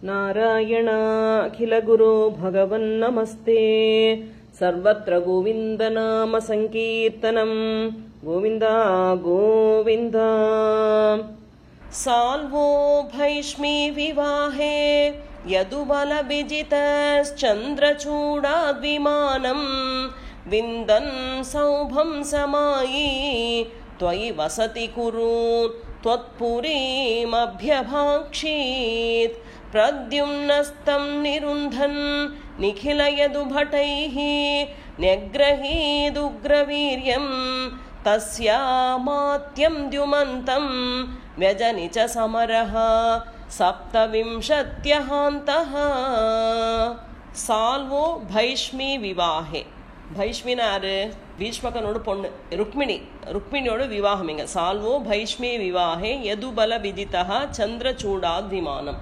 ನಾರಾಯಣ ಅಖಿಲ ಗುರು ಭಗವನ್ ನಮಸ್ತೆ. ಸರ್ವತ್ರ ಗೋವಿಂದ ನಾಮ ಸಂಕೀರ್ತನಂ. ಗೋವಿಂದ ಗೋವಿಂದ. ಸಾಲ್ವೋ ಭೈಷ್ಮೀ ವಿವಾಹೇ ಯದುಬಲ ವಿಜಿತಶ್ಚಂದ್ರಚೂಡಾದ್ವಿಮಾನಂ ವಿಂದನ್ ಸೌಭಂ ಸಮಾಯಿ ತ್ವಯಿ ವಸತಿ ಕುರು ತ್ವತ್ಪುರೀಮಭ್ಯಭಾಕ್ಷೀತ್. ಪ್ರದ್ಯುಮ್ನಸ್ತಂ ನಿರುಂಧನ್ ನಿಖಿಲ ಯದುಭಟೈಃ ನ್ಯಗ್ರಹೀದುಗ್ರವೀರ್ಯಂ ತಸ್ಯಾಮಾತ್ಯಂ ದ್ಯುಮಂತಂ ವ್ಯಜನಿ ಚ ಸಮರಃ ಸಪ್ತವಿಂಶತ್ಯಹಾಂತಃ. சால்வோ பைஷ்மி விவாஹே. பைஷ்மினா யாரு? பீஷ்மகனோட பொண்ணு ருக்மிணியோட விவாகம் இங்க. சால்வோ பைஷ்மி விவாஹே யதுபல விதிதா சந்திரசூடாத் விமானம்.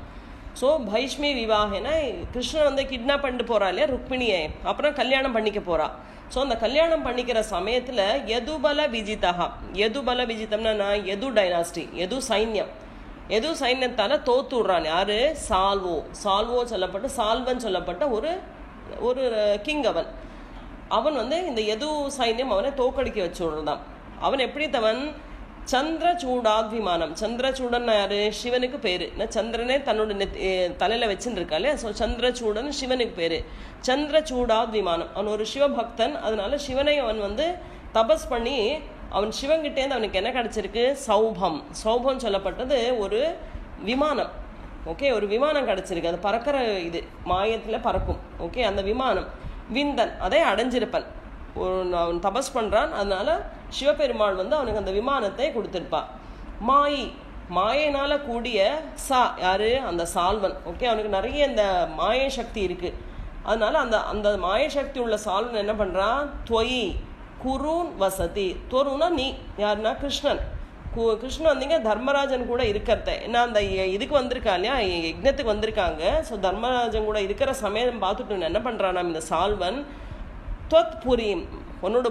ஸோ பைஷ்மி விவாஹேனா கிருஷ்ணன் வந்து கிட்னாப் பண்ணிட்டு போறா இல்லையா ருக்மிணியை, அப்புறம் கல்யாணம் பண்ணிக்க போறா. ஸோ அந்த கல்யாணம் பண்ணிக்கிற சமயத்தில் யதுபல விஜிதா. யதுபல விஜிதம்னா யது டைனாஸ்டி, யது சைன்யம். எது சைன்யத்தால் தோத்து விடுறான் யாரு? சால்வோ சொல்லப்பட்ட சால்வன் சொல்லப்பட்ட ஒரு கிங். அவன் வந்து இந்த எது சைன்யம் அவனை தோக்கடிக்க வச்சு விடுறான். அவன் எப்படித்தவன்? சந்திரசூடாத் விமானம். சந்திரசூடன் யாரு? சிவனுக்கு பேரு. சந்திரனே தன்னோட தலையில வச்சுட்டு இருக்கா இல்லையா? ஸோ சந்திரசூடன் சிவனுக்கு பேரு. சந்திரசூடாத் விமானம். அவன் ஒரு சிவபக்தன். அதனால சிவனை அவன் வந்து தபஸ் பண்ணி அவன் சிவங்கிட்டேருந்து அவனுக்கு என்ன கிடைச்சிருக்கு? சௌபம் சொல்லப்பட்டது ஒரு விமானம். ஓகே, ஒரு விமானம் கிடைச்சிருக்கு. அது பறக்கிற இது மாயத்துல பறக்கும். ஓகே, அந்த விமானம் விந்தன் அதை அடைஞ்சிருப்பன். அவன் தபஸ் பண்றான். அதனால சிவபெருமாள் வந்து அவனுக்கு அந்த விமானத்தை கொடுத்திருப்பான். மாயினால கூடிய யாரு? அந்த சால்வன். ஓகே, அவனுக்கு நிறைய இந்த மாய சக்தி இருக்கு. அதனால அந்த மாய சக்தி உள்ள சால்வன் என்ன பண்றான்? துவயி குருன் வசதி. தொருனா நீ யாருன்னா கிருஷ்ணன். கிருஷ்ணன் வந்தீங்க தர்மராஜன் கூட இருக்கிறத. ஏன்னா அந்த இதுக்கு வந்திருக்கா இல்லையா, யஜ்னத்துக்கு வந்திருக்காங்க. ஸோ தர்மராஜன் கூட இருக்கிற சமயம் பார்த்துட்டு என்ன பண்றான் இந்த சால்வன்? தொத் புரீம், உன்னோட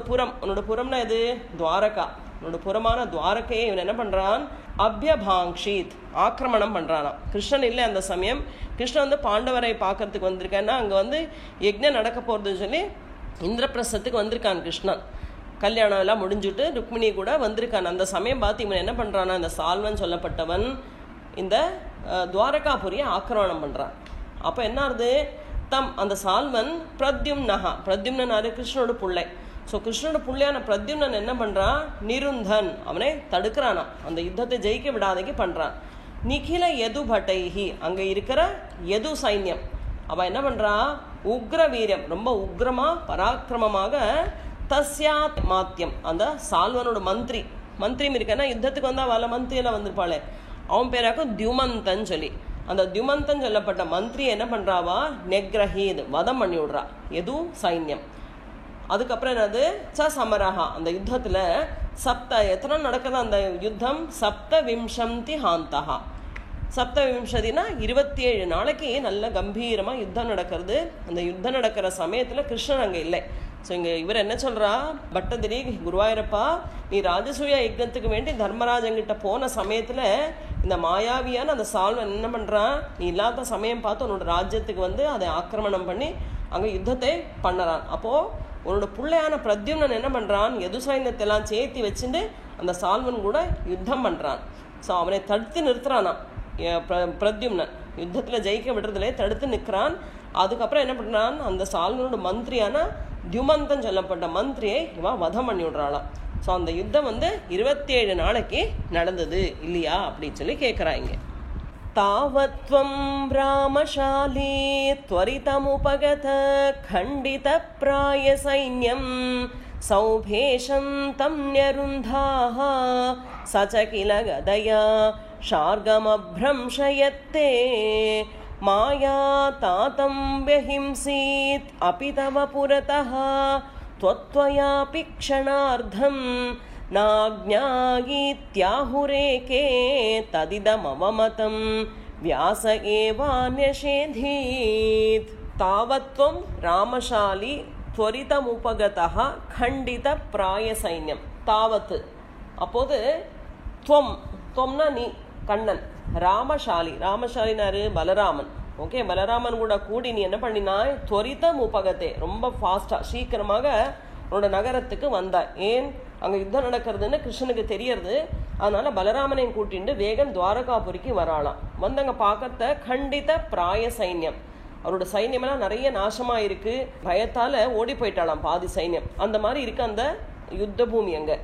புறம்னா எது? துவாரகா. உன்னோட புறமான துவாரகையை இவன் என்ன பண்றான்? அபியபாங்ஷித், ஆக்கிரமணம் பண்றானா. கிருஷ்ணன் இல்லை அந்த சமயம். கிருஷ்ணன் வந்து பாண்டவரை பார்க்கறதுக்கு வந்திருக்கான்னா அங்க வந்து யஜ்னம் நடக்க போறதுன்னு சொல்லி இந்திரபிரசத்துக்கு வந்திருக்கான் கிருஷ்ணன். கல்யாணம் எல்லாம் முடிஞ்சுட்டு ருக்மிணி கூட வந்திருக்கான். அந்த சமயம் பார்த்து இவன் என்ன பண்றானா, இந்த சால்வன் சொல்லப்பட்டவன் இந்த துவாரகாபுரியை ஆக்கிரமணம் பண்றான். அப்ப என்ன ஆகுது? அந்த சால்வன் பிரத்யும்னாரு கிருஷ்ணனோட பிள்ளை. ஸோ கிருஷ்ணனோட பிள்ளையான பிரத்யும்னன் என்ன பண்றான்? நிருந்தன், அவனை தடுக்கிறானா, அந்த யுத்தத்தை ஜெயிக்க விடாதக்கு பண்றான். நிகில யது பட்டைஹி, அங்க இருக்கிற யது சைன்யம் அவன் என்ன பண்றா? உக்ர வீரியம், ரொம்ப உக்ரமா பராக்கிரமமாக தஸ்யாத் மாத்தியம், அந்த சால்வனோட மந்திரியும் இருக்கன்னா யுத்தத்துக்கு வந்தா வல மந்திரியெல்லாம் வந்திருப்பாளே, அவன் பேராக்கும் தியுமந்தன் சொல்லி. அந்த தியுமந்தன் சொல்லப்பட்ட மந்திரி என்ன பண்றாவா? நெக்ரஹீத், வதம் பண்ணி விடுறா எது சைன்யம். அதுக்கப்புறம் என்னது? சமரஹா, அந்த யுத்தத்துல எத்தனை நடக்குது அந்த யுத்தம்? சப்தவிம்சந்தி ஹாந்தஹா. சப்தவிம்சதினா 27 நாளைக்கு நல்ல கம்பீரமா யுத்தம் நடக்கிறது. அந்த யுத்தம் நடக்கிற சமயத்துல கிருஷ்ணன் அங்க இல்லை. ஸோ இங்க இவர் என்ன சொல்றா? பட்டதிரி குருவாயூரப்பா, நீ ராஜசூய யஜ்னத்துக்கு வேண்டி தர்மராஜங்கிட்ட போன சமயத்துல இந்த மாயாவியான அந்த சால்வன் என்ன பண்றான்? நீ இல்லாத சமயம் பார்த்து உன்னோட ராஜ்யத்துக்கு வந்து அதை ஆக்கிரமணம் பண்ணி அங்க யுத்தத்தை பண்ணறான். அப்போ உன்னோட பிள்ளையான பிரத்யும்னன் என்ன பண்றான்? எது சைன்யத்தை எல்லாம் சேர்த்தி வச்சுட்டு அந்த சால்வன் கூட யுத்தம் பண்றான். ஸோ அவனை தடுத்து நிறுத்துறானா பிரத்யும்னன். யுத்தத்துல ஜெயிக்க விடுறதுல தடுத்து நிற்கிறான். அதுக்கப்புறம் என்ன பண்றான்? அந்த சால்வனோட மந்திரியான தியுமந்தன் சொல்லப்பட்ட மந்திரியை இவன் வதம் பண்ணி விடுறாளாம். ஸோ அந்த யுத்தம் வந்து 27 நாளைக்கு நடந்தது இல்லையா அப்படின்னு சொல்லி கேட்குறாங்க. தாவத்வம் ராமசாலி த்வரிதமுபகத கண்டித பிராய சைன்யம் சௌபேஷம் தம் ன்யருந்தாஹ சச கில கதயா ஷார்கமப்ரம்ஷயத்தே மாயா தாதம் வ்யஹிம்சீத் அபி தவ புரதஹ த்வத்வயாபி க்ஷணார்த்தம் நாஜ்ஞாயீத்யாஹுரேகே ததிதமவமதம் வியாச ஏவான்யஷேதீத். தாவத்வம் ராமசாலி த்வரிதமுபகதஹ கண்டித பிராய சைன்யம். தாவத்து அப்போது துவம்னா நீ கண்ணன். ராமசாலினாரு பலராமன். ஓகே, பலராமன் கூட கூடி நீ என்ன பண்ணினாய், துவரிதம் உபகத்தே, ரொம்ப ஃபாஸ்டா சீக்கிரமாக உன்னோட நகரத்துக்கு வந்தாய். ஏன், அங்கே யுத்தம் நடக்கிறதுன்னு கிருஷ்ணனுக்கு தெரியறது. அதனால பலராமனையும் கூட்டிட்டு வேகம் துவாரகாபுரிக்கு வராளாம். வந்தங்க பார்க்கத்த கண்டித பிராய சைன்யம், அவரோட சைன்யமெல்லாம் நிறைய நாசமா இருக்கு, பயத்தால ஓடி போயிட்டாளாம் பாதி சைன்யம். அந்த மாதிரி இருக்கு அந்த யுத்த பூமி. அங்க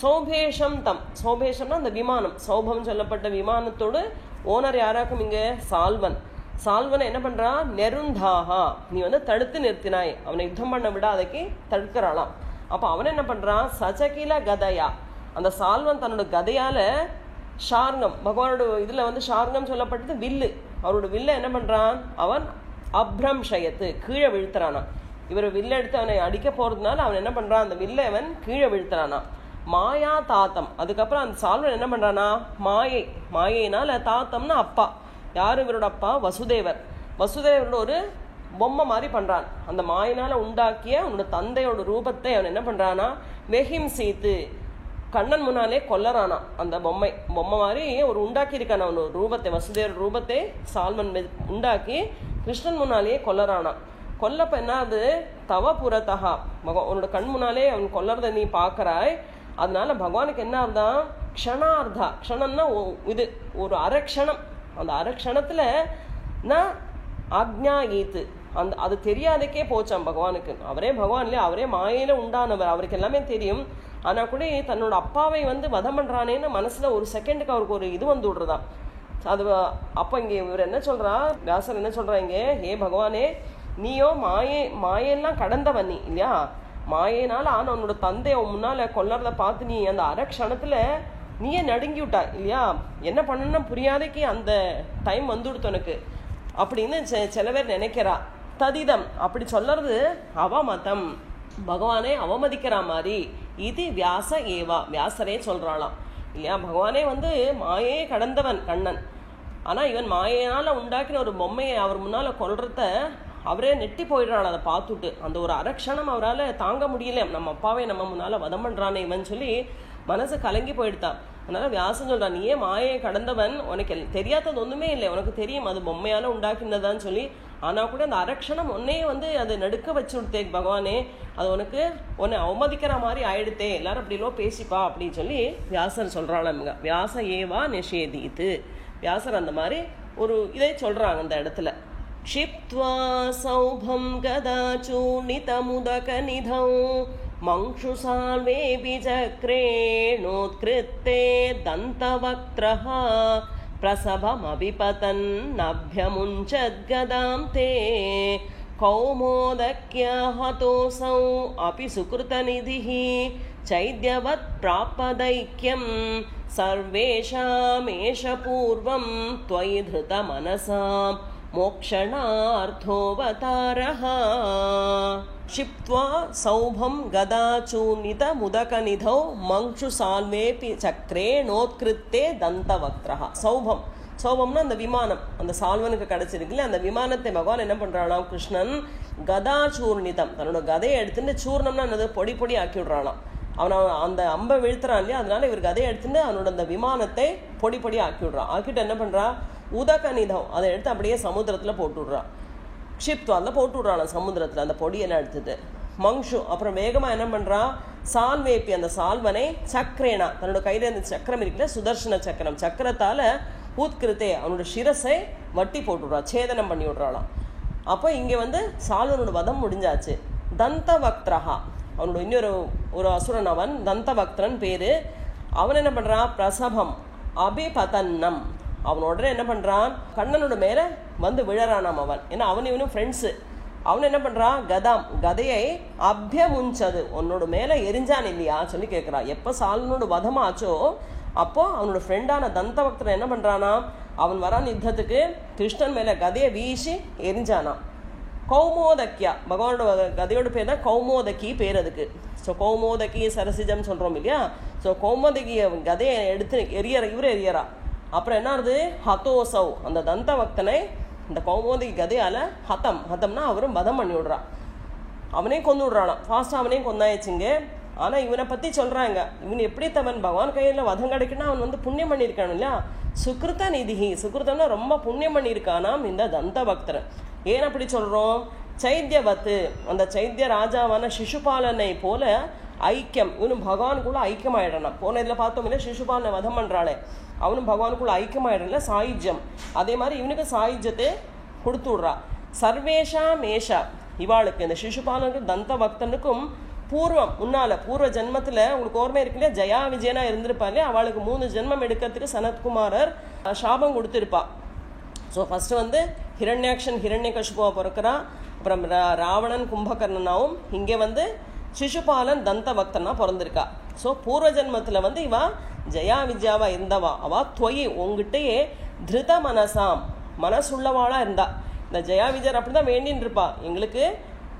சௌபேஷம் தம், சௌபேஷம்னா அந்த விமானம், சௌபம் சொல்லப்பட்ட விமானத்தோடு ஓனர் யாராக்கும் இங்க சால்வன். சால்வனை என்ன பண்றான், நெருந்தாகா, நீ தடுத்து நிறுத்தினாய், அவனை யுத்தம் பண்ண விடாதக்கு தடுக்கிறாளாம். அப்ப அவன் என்ன பண்றான், சச்சகில கதையா, அந்த சால்வன் தன்னோட கதையால ஷார்ங்கம், பகவானோட இதுல ஷார்ங்கம் சொல்லப்பட்டது வில்லு, அவரோட வில்ல என்ன பண்றான், அவன் அப்ரம்ஷயத்து கீழே வீழ்த்துறானா. இவர் வில்ல எடுத்து அவனை அடிக்க போறதுனால அவன் என்ன பண்றான், அந்த வில்ல அவன் கீழே வீழ்த்துறானா. மாயா தாத்தம், அதுக்கப்புறம் அந்த சால்வன் என்ன பண்றானா, மாயை, மாயைனால தாத்தம்னா அப்பா, யாரு இவரோட அப்பா, வசுதேவர். வசுதேவரோட ஒரு பொம்மை மாதிரி பண்றான். அந்த மாயினால உண்டாக்கிய அவனோட தந்தையோட ரூபத்தை அவன் என்ன பண்றானா, வெஹிம் சீத்து, கண்ணன் முன்னாலே கொல்லறானா. அந்த பொம்மை மாதிரி ஒரு உண்டாக்கி இருக்கான அவனோட ரூபத்தை, வசுதேவர் ரூபத்தை சால்வன் உண்டாக்கி கிருஷ்ணன் முன்னாலேயே கொல்லறானா. கொல்லப்ப என்ன ஆகுது, தவ புறத்தகா, உன்னோட கண் முன்னாலே அவன் கொல்லறத நீ பாக்குறாய். அதனால பகவானுக்கு என்ன ஆகுதான், க்ஷணார்த்தா, க்ஷணம்னா இது ஒரு அரக்ஷணம், அந்த அரக்ஷணத்துல நான் ஆக்ஞா ஈத்து, அந்த அது தெரியாதக்கே போச்சான் பகவானுக்கு. அவரே பகவான் இல்லையா, அவரே மாயில உண்டானவர், அவருக்கு எல்லாமே தெரியும். ஆனா கூட தன்னோட அப்பாவை வதம் பண்றானேன்னு மனசுல ஒரு செகண்டுக்கு அவருக்கு ஒரு இது விடுறதான். அது அப்ப இங்க இவர் என்ன சொல்றா, வியாசர் என்ன சொல்றா இங்க, ஏ பகவானே, நீயோ மாயெல்லாம் கடந்தவன் நீ இல்லையா, மாயினால ஆனா உன்னோட தந்தைய முன்னால கொல்லறத பார்த்து நீ அந்த அரக்ஷணத்துல நீயே நடுங்கி விட்டா இல்லையா, என்ன பண்ணணும்னு புரியாதக்கு அந்த டைம் வந்துடுத்து உனக்கு அப்படின்னு சில பேர் நினைக்கிறா. ததிதம் அப்படி சொல்லறது அவமதம், பகவானே அவமதிக்கிற மாதிரி. இது வியாச ஏவா, வியாசரே சொல்றாளாம் இல்லையா. பகவானே மாயே கடந்தவன் கண்ணன், ஆனா இவன் மாயினால உண்டாக்கின ஒரு பொம்மையை அவர் முன்னால கொல்றத அவரே நெட்டி போயிடுறாள். அதை பார்த்துட்டு அந்த ஒரு அரக்ஷணம் அவரால் தாங்க முடியல, நம்ம அப்பாவே நம்ம முன்னால வதம் பண்றானே இவன் சொல்லி மனசு கலங்கி போயிடுத்தான். அதனால வியாசன் சொல்றான், நீயே மாயை கடந்தவன், உனக்கு தெரியாதது ஒண்ணுமே இல்லை, உனக்கு தெரியும் அது பொம்மையால உண்டாக்கினதான்னு சொல்லி. ஆனா கூட அந்த அரக்ஷணம் உன்னே அதை நடுக்க வச்சு விடுத்தே பகவானே, அது உனக்கு உன்னை அவமதிக்கிற மாதிரி ஆயிடுத்தே, எல்லாரும் அப்படிலோ பேசிப்பா அப்படின்னு சொல்லி வியாசர் சொல்றாங்க. வியாச ஏவா நிஷேதித்து, வியாசர் அந்த மாதிரி ஒரு இதை சொல்றாங்க அந்த இடத்துல. क्षिप्त्वा सौभं गदाचूर्णितमुदकनिधौ मंशुसाल्वेऽपि चक्रेणोत्कृत्ते दन्तवक्त्रः प्रसभमभिपतन्नभ्यमुञ्चद्गदां ते कौमोदक्या हतोऽसौ अपि सुकृतनिधिः चैद्यवत् प्रापदैक्यं सर्वेषामेष पूर्वं त्वयि धृतमनसां मोक्षणार्थोऽवतारः. क्षिप्त्वा सौभं गदाचूर्णितमुदकनिधौ मंशुसाल्वेऽपि चक्रेणोत्कृत्ते दन्तवक्त्रः. சௌபம், சௌபம்னா அந்த விமானம், அந்த சால்வனுக்கு கிடைச்சிருக்குல்ல அந்த விமானத்தை பகவான் என்ன பண்றானாம், கிருஷ்ணன் கதாச்சூர்ணிதம், தன்னோட கதையை எடுத்துட்டு, சூர்ணம்னா என்னது, பொடி பொடி ஆக்கி விடுறானாம். அவன் அந்த அம்பை வீழ்த்துறான் இல்லையா, அதனால இவர் கதையை எடுத்துட்டு அவனோட அந்த விமானத்தை பொடி பொடி ஆக்கி விடுறான். ஆக்கிட்டு என்ன பண்றான், உதகநிதம் அதை எடுத்து அப்படியே சமுத்திரத்துல போட்டு விடுறான். க்ஷிப்து அதில் போட்டு விடுறான் சமுத்திரத்துல அந்த பொடியெல்லாம் எடுத்துட்டு. மங்ஷு அப்புறம் வேகமா என்ன பண்றான், சால்வேப்பி அந்த சால்வனை சக்கரேனா, தன்னோட கையில இந்த சக்கரம் இருக்குல்ல சுதர்சன சக்கரம், சக்கரத்தால ஊத்கிருத்தே அவனோட சிரசை வட்டி போட்டு விடுறான், சேதனம் பண்ணி விடுறாளாம். அப்போ இங்க சால்வனோட வதம் முடிஞ்சாச்சு. தந்தவக்திரஹா அவனோட இன்னொரு அசுரன், அவன் தந்தவக்திரன் பேரு. அவன் என்ன பண்றான், பிரசபம் அபிபதன்னம், அவன் உடனே என்ன பண்றான், கண்ணனோட மேல விழறானாம் அவன். ஏன்னா அவன் இவனும் ஃப்ரெண்ட்ஸு. அவன் என்ன பண்றான், கதாம் கதையை அபியமுஞ்சது உன்னோட மேல எரிஞ்சான் இல்லையா சொல்லி கேட்கிறான். எப்ப சால்வனோட வதமாச்சோ அப்போ அவனோட ஃப்ரெண்டான தந்தவக்தன் என்ன பண்றானா, அவன் வரான் யுத்தத்துக்கு, கிருஷ்ணன் மேல கதையை வீசி எரிஞ்சானாம். கௌமோதக்கியா, பகவானோட கதையோட பேர் தான் கௌமோதக்கி பேர் அதுக்கு. ஸோ கௌமோதக்கி சரசிஜம் சொல்றோம் இல்லையா. ஸோ கௌமோதக்கி கதையை எடுத்து இவரு எரியறா. அப்புறம் என்ன ஆகுது, ஹதோசௌ அந்த தந்தவக்தனை இந்த கௌமோதகி கதையால ஹதம்னா அவரும் வதம் பண்ணி விடுறான், அவனையும் கொண்டு விடுறானாம். ஃபாஸ்டா அவனையும் கொண்டாயிடுச்சுங்க. ஆனால் இவனை பற்றி சொல்கிறாங்க, இவன் எப்படி தவன் பகவான் கையில் வதம் கிடைக்குன்னா அவன் வந்து புண்ணியம் பண்ணியிருக்கானு இல்லையா. சுக்ருத நிதிஹி, சுக்ருதம்னா ரொம்ப புண்ணியம் பண்ணியிருக்கானாம் இந்த தந்த பக்தர். ஏன் அப்படி சொல்கிறோம்? சைத்தியவத்து, அந்த சைத்திய ராஜாவான சிசுபாலனை போல ஐக்கியம், இவனும் பகவானுக்குள்ள ஐக்கியமாயிடணும். போன இதில் பார்த்தோம் இல்லை, சிசுபாலனை வதம் பண்ணுறாளே அவனும் பகவானுக்குள்ள ஐக்கியமாயிடல, சாயுஜ்யம். அதே மாதிரி இவனுக்கு சாயுஜ்யத்தை கொடுத்து விட்றா. சர்வேஷா மேஷா, இவாளுக்கு இந்த சிசுபாலனுக்கு தந்த பக்தனுக்கும் பூர்வம் முன்னால் பூர்வ ஜென்மத்தில் உங்களுக்கு ஓர்மை இருக்கு இல்லையா, ஜயா விஜயனா இருந்திருப்பாளே, அவளுக்கு 3 ஜென்மம் எடுக்கிறதுக்கு சனத்குமாரர் சாபம் கொடுத்துருப்பா. ஸோ ஃபஸ்ட்டு வந்து ஹிரண்யாக்ஷன் ஹிரண்யகசிபுவா பிறக்கிறா, அப்புறம் ராவணன் கும்பகர்ணனாவும், இங்கே வந்து சிசுபாலன் தந்த பக்தனா பிறந்திருக்கா. ஸோ பூர்வ ஜென்மத்தில் வந்து இவா ஜயா விஜயாவா இருந்தவா, அவா துவயி உங்ககிட்டயே திருத மனசாம், மனசுள்ளவாளாக இருந்தா. இந்த ஜயா விஜயர் அப்படி தான் வேண்டின்னு இருப்பா, எங்களுக்கு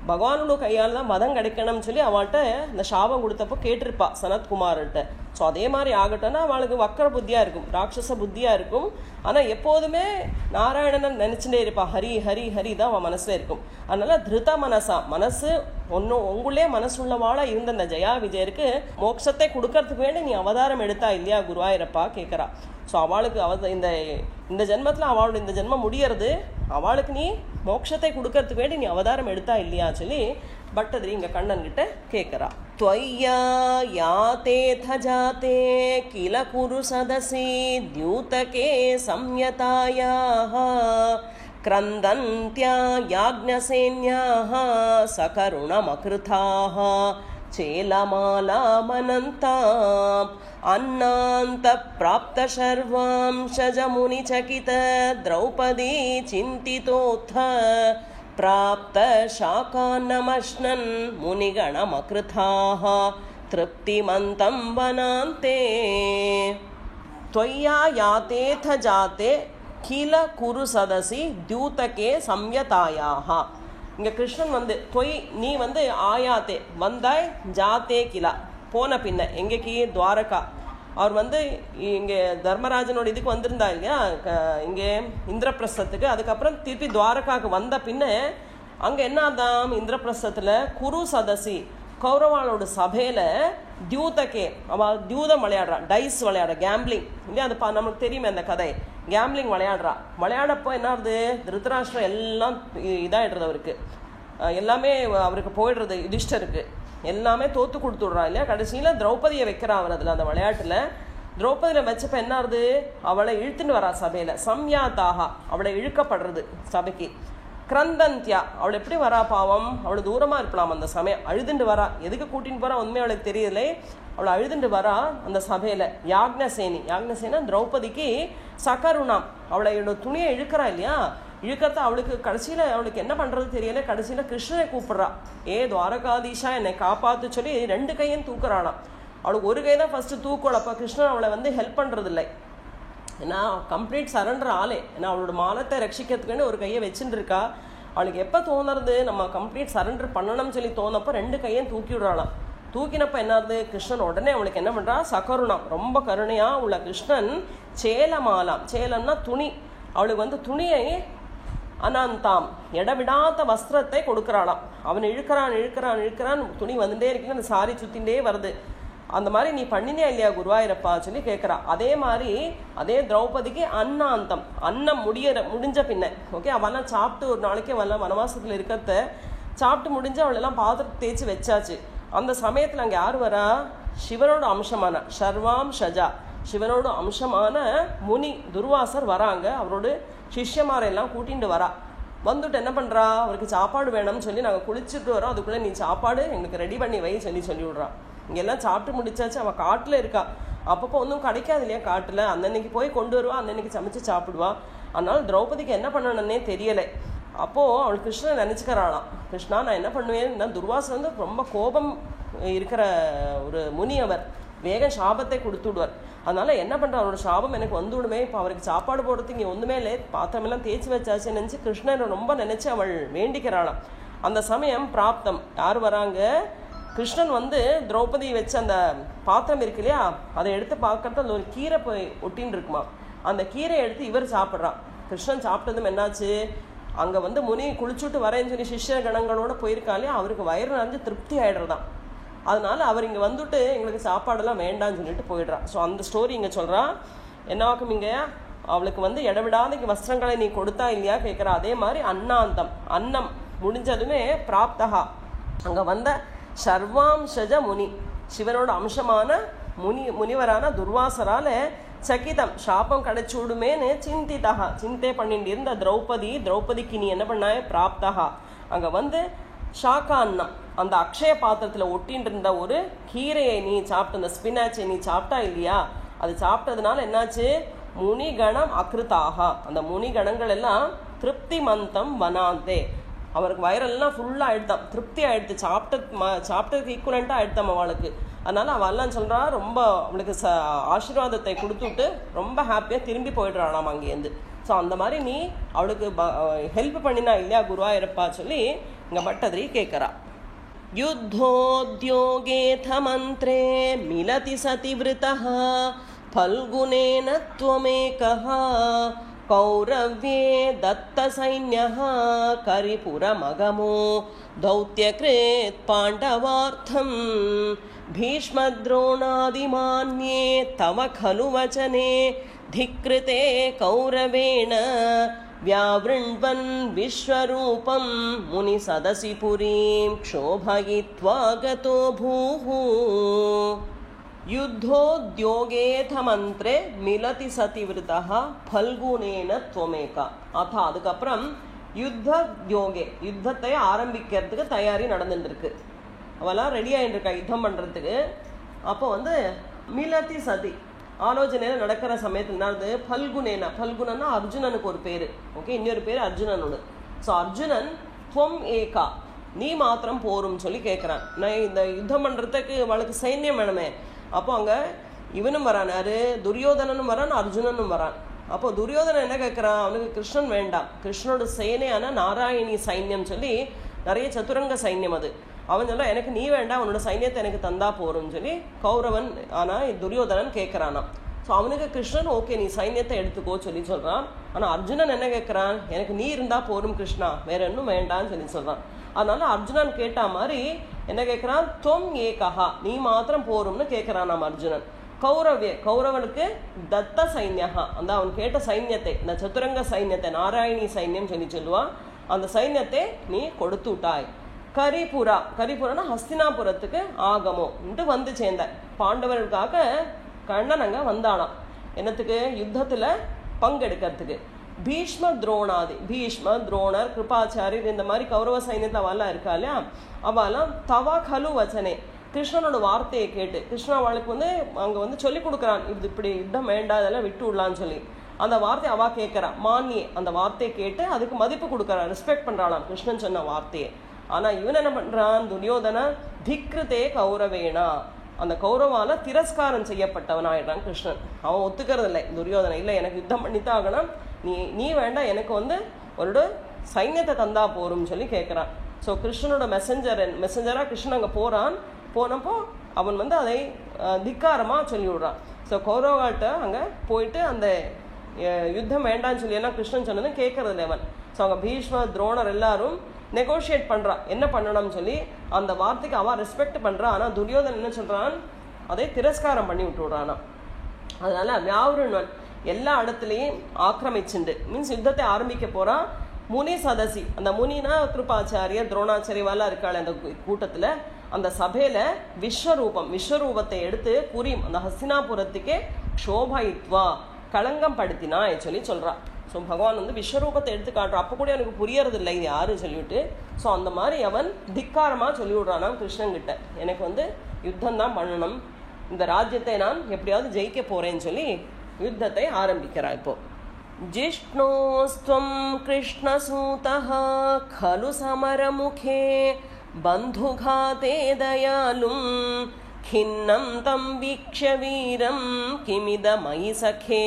பகவானோட கையால் தான் மதம் கிடைக்கணும்னு சொல்லி அவள்கிட்ட இந்த சாபம் கொடுத்தப்போ கேட்டிருப்பா சனத்குமார்கிட்ட. ஸோ அதே மாதிரி ஆகட்டோன்னா அவளுக்கு வக்கர புத்தியாக இருக்கும், ராட்சச புத்தியாக இருக்கும். ஆனால் எப்போதுமே நாராயணனை நினச்சிட்டே இருப்பா, ஹரி ஹரி ஹரி தான் அவன் மனசில் இருக்கும். அதனால் திருத மனசா, மனசு ஒன்றும் உங்களே மனசுள்ளவாளாக இருந்த இந்த ஜயா விஜயருக்கு மோட்சத்தை கொடுக்கறதுக்கு வேண்டி நீ அவதாரம் எடுத்தா இல்லையா குருவாயிரப்பா கேட்குறா. ஸோ அவளுக்கு இந்த ஜென்மத்தில் அவளோட இந்த ஜென்மம் முடியறது, அவளுக்கு நீ மோட்சத்தை கொடுக்கறதுக்கு வேண்டி நீ அவதாரம் எடுத்தா இல்லையா சொல்லி பட்டதிரி இங்கே கண்ணன் கிட்ட கேட்குறா. त्वय्या यातेथ जाते किल कुरु सदसि द्यूतके संयतायाः क्रन्दन्त्या याज्ञसेन्याः सकरुणमकृताः चेलमालामनन्ताम् अन्नान्तप्राप्तशर्वांशजमुनिचकित द्रौपदी चिन्तितोऽथ प्राप्तशाकान्नमश्नन् मुनिगणमकृताः तृप्तिमन्तं वनान्ते त्वय्या यातेथ जाते किल कुरु सदसि द्यूतके संयतायाः. இங்கே கிருஷ்ணன் வந்து தொய் நீ வந்து ஆயாத்தே வந்தாய், ஜாத்தே கிலா போன பின்ன எங்கேக்கு துவாரகா. அவர் வந்து இங்கே தர்மராஜனோட இதுக்கு வந்திருந்தா இல்லையா, இங்கே இந்திரபிரஸ்தத்துக்கு. அதுக்கப்புறம் திருப்பி துவாரகாவுக்கு வந்த பின்ன அங்கே என்ன ஆதாம், இந்திரபிரஸ்தத்தில் குரு சதசி கௌரவாளோட சபையில் தியூதக்கே அவள் தியூதம் விளையாடுறா, டைஸ் விளையாடுற, கேம்பிளிங் இல்லையா. அது நமக்கு தெரியுமே அந்த கதை. கேம்பிளிங் விளையாடப்போ என்ன ஆகுது, திருத்தராஷ்டிரம் எல்லாம் இதாகிடுறது, அவருக்கு எல்லாமே அவருக்கு போயிடுறது, யுதிஷ்டருக்கு எல்லாமே தோற்று கொடுத்துட்றா இல்லையா. கடைசியில் திரௌபதியை வைக்கிறா அவர் அதில், அந்த விளையாட்டில் திரௌபதியில் வச்சப்போ என்ன ஆகுது, அவளை இழுத்துன்னு வரா சபையில். சம்யாத்தாக அவளை இழுக்கப்படுறது சபைக்கு. கிரந்தந்தியா அவள் எப்படி வரா பாவம், அவளை தூரமாக இருக்கலாம் அந்த சமயம், அழுதுண்டு வரா. எதுக்கு கூட்டின்னு போகிறா உண்மை அவளுக்கு தெரியலை, அவளை அழுதுண்டு வரா அந்த சபையில். யாக்ஞசேனா திரௌபதிக்கு சகருணாம் அவளோட துணியை இழுக்கிறா இல்லையா. இழுக்கிறத அவளுக்கு கடைசியில் அவளுக்கு என்ன பண்ணுறது தெரியல. கடைசியில் கிருஷ்ணனை கூப்பிட்றா, ஏ துவாரகாதீஷா என்னை காப்பாற்று சொல்லி 2 கையும் தூக்குறாளாம். அவளுக்கு ஒரு கை தான் ஃபஸ்ட்டு தூக்கல. அப்போ கிருஷ்ணன் அவளை வந்து ஹெல்ப் பண்ணுறதில்லை, ஏன்னா கம்ப்ளீட் சரண்டர் ஆளே. ஏன்னா அவளோட மானத்தை ரட்சிக்கிறதுக்குன்னு ஒரு கையை வச்சுட்டு இருக்கா. அவளுக்கு எப்போ தோணுறது நம்ம கம்ப்ளீட் சரண்டர் பண்ணணும்னு சொல்லி தோணப்போ 2 கையும் தூக்கி விடுறாளாம். தூக்கினப்போ என்னாவது, கிருஷ்ணன் உடனே அவளுக்கு என்ன பண்ணுறா, சகருணம் ரொம்ப கருணையாக உள்ள கிருஷ்ணன் சேலமாலாம், சேலம்னா துணி, அவளுக்கு வந்து துணியை அனந்தாம் இடவிடாத வஸ்திரத்தை கொடுக்குறாளாம். அவன் இழுக்கிறான் துணி வந்துட்டே இருக்கு, அந்த சாரி சுத்தின்ண்டே வருது. அந்த மாதிரி நீ பண்ணினே இல்லையா குருவாயிரப்பா சொல்லி கேட்குறா. அதே மாதிரி அதே திரௌபதிக்கு அன்னாந்தம், அன்னம் முடிஞ்ச பின்ன ஓகே, அவெல்லாம் சாப்பிட்டு ஒரு நாளைக்கு அவெல்லாம் வனவாசத்தில் இருக்கிறத சாப்பிட்டு முடிஞ்சு அவளெல்லாம் பாத்திரத்தை தேய்ச்சி வச்சாச்சு. அந்த சமயத்தில் அங்கே யார் வரா, சிவனோட அம்சமான ஷர்வாம் ஷஜா, சிவனோட அம்சமான முனி துர்வாசர் வராங்க. அவரோட சிஷ்யமாரெல்லாம் கூட்டிகிட்டு வரா. வந்துட்டு என்ன பண்ணுறா, அவருக்கு சாப்பாடு வேணும்னு சொல்லி நாங்கள் குளிச்சுட்டு வரோம், அதுக்குள்ளே நீ சாப்பாடு எங்களுக்கு ரெடி பண்ணி வை சொல்லி விட்றான். இங்கெல்லாம் சாப்பிட்டு முடிச்சாச்சு, அவள் காட்டில் இருக்கா. அப்பப்போ ஒன்றும் கிடைக்காது இல்லையா காட்டில், அன்னன்னைக்கு போய் கொண்டு வருவா, அன்னன்னைக்கு சமைச்சு சாப்பிடுவா. அதனால திரௌபதிக்கு என்ன பண்ணணுன்னே தெரியலை. அப்போது அவள் கிருஷ்ணனை நினச்சிக்கிறாளாம், கிருஷ்ணா நான் என்ன பண்ணுவேன்னா, துர்வாசர் வந்து ரொம்ப கோபம் இருக்கிற ஒரு முனி, அவர் வேக சாபத்தை கொடுத்து விடுவார். அதனால என்ன பண்ணுற, அவரோட சாபம் எனக்கு வந்து விடுமே, இப்போ அவருக்கு சாப்பாடு போடுறதுக்கு இங்கே ஒன்றுமே இல்லை, பாத்திரமெல்லாம் தேய்ச்சி வச்சாச்சு நினச்சி கிருஷ்ணனை ரொம்ப நினச்சி அவள் வேண்டிக்கிறாளாம். அந்த சமயம் பிராப்தம் யார் வராங்க, கிருஷ்ணன் வந்து திரௌபதி வச்சு அந்த பாத்திரம் இருக்கு இல்லையா, அதை எடுத்து பார்க்கறது அதில் ஒரு கீரை போய் ஒட்டின்னு இருக்குமா. அந்த கீரையை எடுத்து இவர் சாப்பிட்றான். கிருஷ்ணன் சாப்பிட்டதும் என்னாச்சு, அங்கே வந்து முனி குளிச்சுட்டு வரேன்னு சொல்லி சிஷ்ய கணங்களோட போயிருக்கா இல்லையா, அவருக்கு வயிறு நிறைஞ்சு திருப்தி ஆகிடுறதான். அதனால அவர் இங்கே வந்துட்டு எங்களுக்கு சாப்பாடெல்லாம் வேண்டாம்னு சொல்லிட்டு போயிடுறான். ஸோ அந்த ஸ்டோரி இங்கே சொல்கிறான். என்னாக்கும் இங்கே அவளுக்கு வந்து இடவிடாத வஸ்திரங்களை நீ கொடுத்தா இல்லையா கேட்குறா. அதே மாதிரி அன்னாந்தம், அன்னம் முடிஞ்சதுமே பிராப்தகா, அங்கே வந்த சர்வாம்சஜ முனி, சிவனோட அம்சமான முனிவரான துர்வாசரால சகிதம் சாபம் கிடைச்சி விடுமேன்னு சிந்திதகா, சிந்தே பண்ணிட்டு இருந்த திரௌபதிக்கு நீ என்ன பண்ணாய பிராப்தகா, அங்கே வந்து ஷாக்கா அன்னம், அந்த அக்ஷய பாத்திரத்தில் ஒட்டின்னு இருந்த ஒரு கீரையை நீ சாப்பிட்ட, அந்த ஸ்பினாச்சை நீ சாப்பிட்டா இல்லையா, அது சாப்பிட்டதுனால என்னாச்சு, முனிகணம் அக்ருதாகா, அந்த முனிகணங்கள் எல்லாம் திருப்தி மந்தம் வனாந்தே, அவருக்கு வயிறெல்லாம் ஃபுல்லாக ஆயிடுதான், திருப்தி ஆயிடுத்து, சாப்பிட்டதுக்கு ஈக்குவலண்ட்டாக ஆயிடுத்தாம் அவளுக்கு. அதனால அவெல்லாம் சொல்கிறா, ரொம்ப அவளுக்கு ஆசீர்வாதத்தை கொடுத்துட்டு ரொம்ப ஹாப்பியாக திரும்பி போயிடுறாளாம் அங்கேருந்து. ஸோ அந்த மாதிரி நீ அவளுக்கு ஹெல்ப் பண்ணினா இல்லையா குருவாயூரப்பா சொல்லி இங்கே பட்டதிரி கேட்குறா. யுத்தோத்யோகேத மந்த்ரே மிலதி சதிவிருதः ஃபல்குனேன த்வமேகः கௌரவ்யே தத்த சைன்யः கரிபுரமகமோ தௌத்யக்ரேத் பாண்டவார்த்தம் भीष्मद्रोणादिमान्ये तव खलु वचने धिक्कृते कौरवेण व्यावृण्वन् विश्वरूपं मुनिसदसि पुरीं क्षोभयित्वा गतो भूः. युद्धोद्योगेथ मन्त्रे मिलति सतिवृतः फल्गुनेन त्वमेका. अथ அதுக்கப்புறம் யுத்தோகே, யுத்தத்தை ஆரம்பிக்கிறதுக்கு தயாரி நடந்துருக்கு. அவெல்லாம் ரெடி ஆகிட்டு இருக்கா யுத்தம் பண்ணுறதுக்கு. அப்போ வந்து மிலதி சதி ஆலோசனையில் நடக்கிற சமயத்தில் நடந்து ஃபல்குனேனா, ஃபல்குனன்னா அர்ஜுனனுக்கு ஒரு பேர், ஓகே, இன்னொரு பேர் அர்ஜுனனோடு. ஸோ அர்ஜுனன் துவம் ஏகா, நீ மாத்திரம் போரும்னு சொல்லி கேட்குறான். நான் இந்த யுத்தம் பண்ணுறதுக்கு அவளுக்கு சைன்யம் வேணுமே. அப்போ அங்கே இவனும் வரான், யாரு, துரியோதனனும் வரான், அர்ஜுனனும் வரான். அப்போ துரியோதனன் என்ன கேட்குறான், அவனுக்கு கிருஷ்ணன் வேண்டாம், கிருஷ்ணனோட சேனையான நாராயணி சைன்யம் சொல்லி நிறைய சதுரங்க சைன்யம் அது. அவன் சொல்ல, எனக்கு நீ வேண்டாம், அவனோட சைன்யத்தை எனக்கு தந்தா போறோம்னு சொல்லி கௌரவன் ஆனால் துரியோதனன் கேட்குறானாம். ஸோ அவனுக்கு கிருஷ்ணன் ஓகே நீ சைன்யத்தை எடுத்துக்கோ சொல்லி சொல்கிறான். ஆனால் அர்ஜுனன் என்ன கேட்குறான், எனக்கு நீ இருந்தால் போரும் கிருஷ்ணா, வேற இன்னும் வேண்டான்னு சொல்லி சொல்கிறான். அதனால அர்ஜுனன் கேட்ட மாதிரி என்ன கேட்குறான், தொம் ஏகஹா, நீ மாத்திரம் போரும்னு கேட்குறானாம் அர்ஜுனன். கௌரவனுக்கு தத்த சைன்யஹா, அந்த அவன் கேட்ட சைன்யத்தை, இந்த சதுரங்க சைன்யத்தை நாராயணி சைன்யம் சொல்லி சொல்லுவான், அந்த சைன்யத்தை நீ கொடுத்து விட்டாய். கரிபுரனா ஹஸ்தினாபுரத்துக்கு ஆகமோ வந்து சேர்ந்த பாண்டவர்களுக்காக கண்ணன் அங்கே வந்தானாம். என்னத்துக்கு, யுத்தத்தில் பங்கெடுக்கிறதுக்கு. பீஷ்ம துரோணாதி, பீஷ்ம துரோணர் கிருபாச்சாரியர் இந்த மாதிரி கௌரவ சைன்யத்தை அவெல்லாம் இருக்கா இல்லையா, அவெல்லாம் தவ கலு வச்சனே, கிருஷ்ணனோட வார்த்தையை கேட்டு, கிருஷ்ணா அவளுக்கு வந்து அங்கே வந்து சொல்லி கொடுக்குறான், இது இப்படி யுத்தம் வேண்டாம், இதெல்லாம் விட்டு விடலான்னு சொல்லி அந்த வார்த்தையை அவள் கேட்குறான். மானியே அந்த வார்த்தையை கேட்டு அதுக்கு மதிப்பு கொடுக்குறான், ரெஸ்பெக்ட் பண்ணுறாளாம் கிருஷ்ணன் சொன்ன வார்த்தையை. ஆனால் இவன் என்ன பண்ணுறான், துரியோதன திக்ருதே கௌரவேனா, அந்த கௌரவால திரஸ்காரம் செய்யப்பட்டவனாயிடுறான் கிருஷ்ணன். அவன் ஒத்துக்கிறது இல்லை துரியோதனை, இல்லை எனக்கு யுத்தம் பண்ணித்தான் ஆகணும், நீ வேண்டாம், எனக்கு வந்து ஒரு சைன்யத்தை தந்தா போரும்னு சொல்லி கேட்குறான். ஸோ கிருஷ்ணனோட மெசஞ்சராக கிருஷ்ணன் அங்கே போனப்போ அவன் வந்து அதை திக்காரமாக சொல்லி விடுறான். ஸோ கௌரவாட்ட அங்கே போயிட்டு அந்த யுத்தம் வேண்டான்னு சொல்லி ஏன்னா கிருஷ்ணன் சொன்னதும் கேட்கறது இல்லை அவன். ஸோ அவங்க பீஷ்ம துரோணர் எல்லாரும் நெகோஷியேட் பண்ணுறான் என்ன பண்ணணும்னு சொல்லி, அந்த வார்த்தைக்கு அவன் ரெஸ்பெக்ட் பண்ணுறான். ஆனால் துரியோதன் என்ன சொல்கிறான், அதை திரஸ்காரம் பண்ணி விட்டு விடுறானா. அதனால வியாவுரன் எல்லா இடத்துலையும் ஆக்கிரமிச்சுண்டு மீன்ஸ் யுத்தத்தை ஆரம்பிக்க போகிறான். முனி சதசி, அந்த முனினா கிருபாச்சாரியர் துரோணாச்சாரியவாலாம் இருக்காள் அந்த கூட்டத்தில், அந்த சபையில் விஸ்வரூபத்தை எடுத்து புரியும் அந்த ஹஸ்தினாபுரத்துக்கே க்ஷோபயித்வா களங்கம் படுத்தினா சொல்லி சொல்கிறான். ஸோ பகவான் வந்து விஸ்வரூபத்தை எடுத்து காட்டுறான். அப்போ கூட எனக்கு புரியறது இல்லை இது யாரும் சொல்லிவிட்டு. ஸோ அந்த மாதிரி அவன் திக்காரமாக சொல்லி விடுறானா கிருஷ்ணன்கிட்ட, எனக்கு வந்து யுத்தம் தான் பண்ணணும், இந்த ராஜ்யத்தை நான் எப்படியாவது ஜெயிக்க போகிறேன்னு சொல்லி யுத்தத்தை ஆரம்பிக்கிறான். இப்போ ஜிஷ்ணோஸ்துவம் கிருஷ்ணசூதः खलु समरमुखे बन्धुघाते दयालुं खिन्नं तं वीक्ष्य वीरं किमिदमयि सखे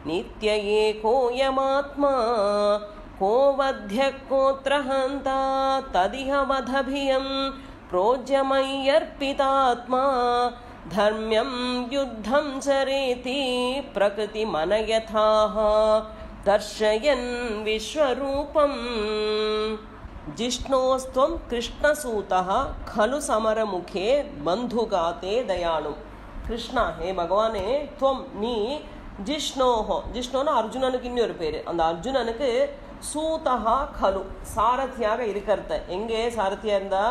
नित्य एकोऽयमात्मा को वध्यः कोऽत्र हन्ता तदिह वधभियं प्रोज्यमय्यर्पितात्मा धर्म्यं युद्धं चरेति प्रकृतिमनयथाः दर्शयन् विश्वरूपम्. ஜிஷ்ணோஸ்துவம் கிருஷ்ணசூதः खलु समरमुखे बन्धुगाते दयालु. கிருஷ்ணா, ஹே பகவானே, துவம் நீ, ஜிஷ்ணோஹோ, ஜிஷ்ணோன்னு அர்ஜுனனுக்கு இன்னொரு பேர், அந்த அர்ஜுனனுக்கு சூதஹா கலு, சாரதியாக இருக்கிறத. எங்கே சாரதியா இருந்தா?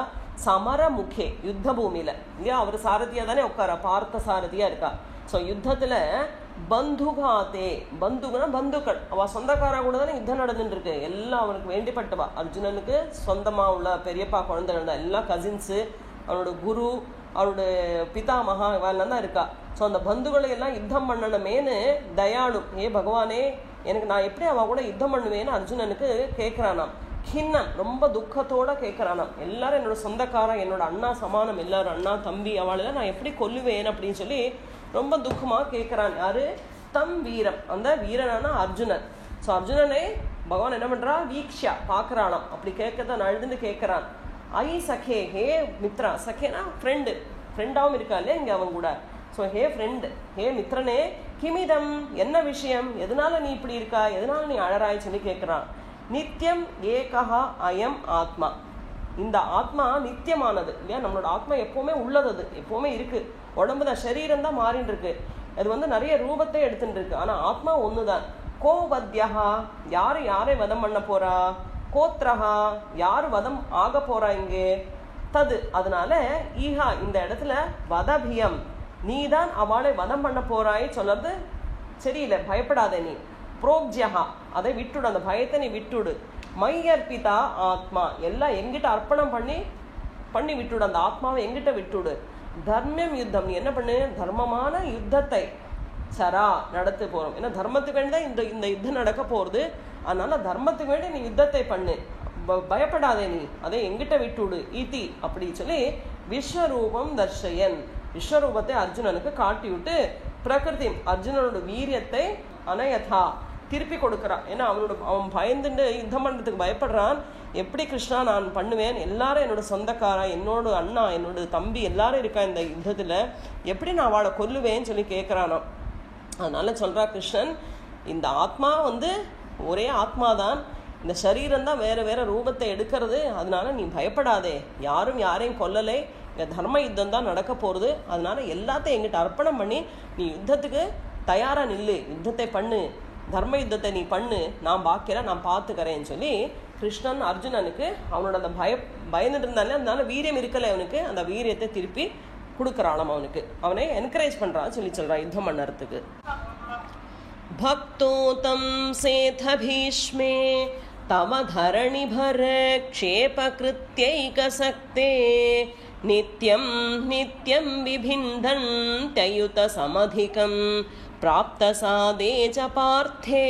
சமரமுகே, யுத்த பூமியில இல்லையா? அவர் சாரதியா தானே உட்காரா, பார்த்த சாரதியா இருக்கா. ஸோ யுத்தத்துல பந்துகாத்தே, பந்துகனா பந்துக்கள், அவ சொந்தக்காரா கூட தானே யுத்தம் நடந்துட்டு இருக்கு. எல்லாம் அவனுக்கு வேண்டிப்பட்டவா, அர்ஜுனனுக்கு சொந்தமா உள்ள பெரியப்பா குழந்தைகள் தான், எல்லா கசின்ஸு, அவனோட குரு, அவரோட பிதாமகா இவெல்லாம் தான் இருக்கா. ஸோ அந்த பந்துகளை எல்லாம் யுத்தம் பண்ணணுமேனு தயாளு, ஏ பகவானே எனக்கு நான் எப்படி அவ கூட யுத்தம் பண்ணுவேன்னு அர்ஜுனனுக்கு கேட்குறானாம். கிண்ணம், ரொம்ப துக்கத்தோட கேட்குறானாம். எல்லாரும் என்னோட சொந்தக்காரன், என்னோட அண்ணா சமானம், எல்லாரும் அண்ணா தம்பி, அவளெல்லாம் நான் எப்படி கொல்லுவேன் அப்படின்னு சொல்லி ரொம்ப துக்கமாக கேட்குறான். யாரு? தம் வீரம், அந்த வீரனான அர்ஜுனன். ஸோ அர்ஜுனனை பகவான் என்ன பண்ணுறா? வீக்ஷா, பார்க்குறானாம். அப்படி கேட்கறத அழுதுன்னு கேட்குறான். ஐ சகே, ஹே மித்ரா, சகேனா ஃப்ரெண்டு, ஃப்ரெண்டாகவும் இருக்கா இல்லையா இங்கே அவன் கூட. ஸோ ஹே ஃப்ரெண்டு, ஹே மித்ரனே, கிமிதம், என்ன விஷயம், எதனால நீ இப்படி இருக்கா, எதனால நீ அழறாய் சொல்லி கேட்குறான். நித்தியம் ஏகஹா அயம் ஆத்மா, இந்த ஆத்மா நித்தியமானது இல்லையா? நம்மளோட ஆத்மா எப்போவுமே உள்ளது, அது எப்போவுமே இருக்கு. உடம்பு தான், சரீரம் தான் மாறின்னு இருக்கு, அது நிறைய ரூபத்தை எடுத்துட்டு இருக்கு. ஆனால் ஆத்மா ஒன்று தான். கோ வத்யஹா, யாரு யாரை வதம் பண்ண போறா, கோத்ரஹா, யாரு வதம் ஆக போறா இங்கே, தது, அதனால ஈஹா, இந்த இடத்துல வதபியம், நீதான் அவளை வதம் பண்ண போறாய் சொல்றது சரியில்லை, பயப்படாதே நீ. புரோக்ஜஹா, அதை விட்டுடு, அந்த பயத்தை நீ விட்டுடு. மையர்பிதா ஆத்மா, எல்லாம் எங்கிட்ட அர்ப்பணம் பண்ணி விட்டுடு, அந்த ஆத்மாவை எங்கிட்ட விட்டுடு. தர்மம் யுத்தம், நீ என்ன பண்ணு, தர்மமான யுத்தத்தை சரா நடத்து போறோம். ஏன்னா தர்மத்துக்கு வேண்டி தான் இந்த யுத்தம் நடக்க போறது. அதனால தர்மத்துக்கு வேண்டி நீ யுத்தத்தை பண்ணு, பயப்படாதே நீ, அதை எங்கிட்ட விட்டுடு. இதி, அப்படி சொல்லி விஸ்வரூபம் தர்ஷயன், விஸ்வரூபத்தை அர்ஜுனனுக்கு காட்டி விட்டு, பிரகிருதி, அர்ஜுனனோட வீரியத்தை அனயதா, திருப்பி கொடுக்குறான். ஏன்னா அவன் பயந்துட்டு யுத்தம் பண்ணுறதுக்கு பயப்படுறான். எப்படி கிருஷ்ணா நான் பண்ணுவேன், எல்லாரும் என்னோட சொந்தக்காரா, என்னோட அண்ணா, என்னோட தம்பி எல்லாரும் இருக்கா இந்த யுத்தத்தில், எப்படி நான் அவளை கொல்லுவேன்னு சொல்லி கேட்குறானாம். அதனால சொல்கிறா கிருஷ்ணன், இந்த ஆத்மா ஒரே ஆத்மாதான், இந்த சரீரம் தான் வேறு வேறு ரூபத்தை எடுக்கிறது. அதனால நீ பயப்படாதே, யாரும் யாரையும் கொல்லலை, இங்கே தர்ம யுத்தம் தான் நடக்க போகிறது. அதனால எல்லாத்தையும் எங்கிட்ட அர்ப்பணம் பண்ணி நீ யுத்தத்துக்கு தயாராக நில்லு, யுத்தத்தை பண்ணு, தர்ம யுத்தத்தை நீ பண்ணு, நான் பார்க்கிறேன், நான் பார்த்துக்கிறேன்னு சொல்லி கிருஷ்ணன் அர்ஜுனனுக்கு அவனோட அந்த பயந்துட்டு இருந்தாலே, அதனால வீரியம் இருக்கலை அவனுக்கு, அந்த வீரியத்தை திருப்பி கொடுக்குறாளாம் அவனுக்கு, அவனை என்கரேஜ் பண்ணுறான்னு சொல்கிறான் யுத்தம் பண்ணுறதுக்கு. பக்தோதம் சேத பீஷ்மே தவ தரணிபர க்ஷேபகிருத்யைகசக்தே நித்யம் நித்யம் விபிந்தன் தயுத சமதிகம் प्राप्तसादे च पार्थे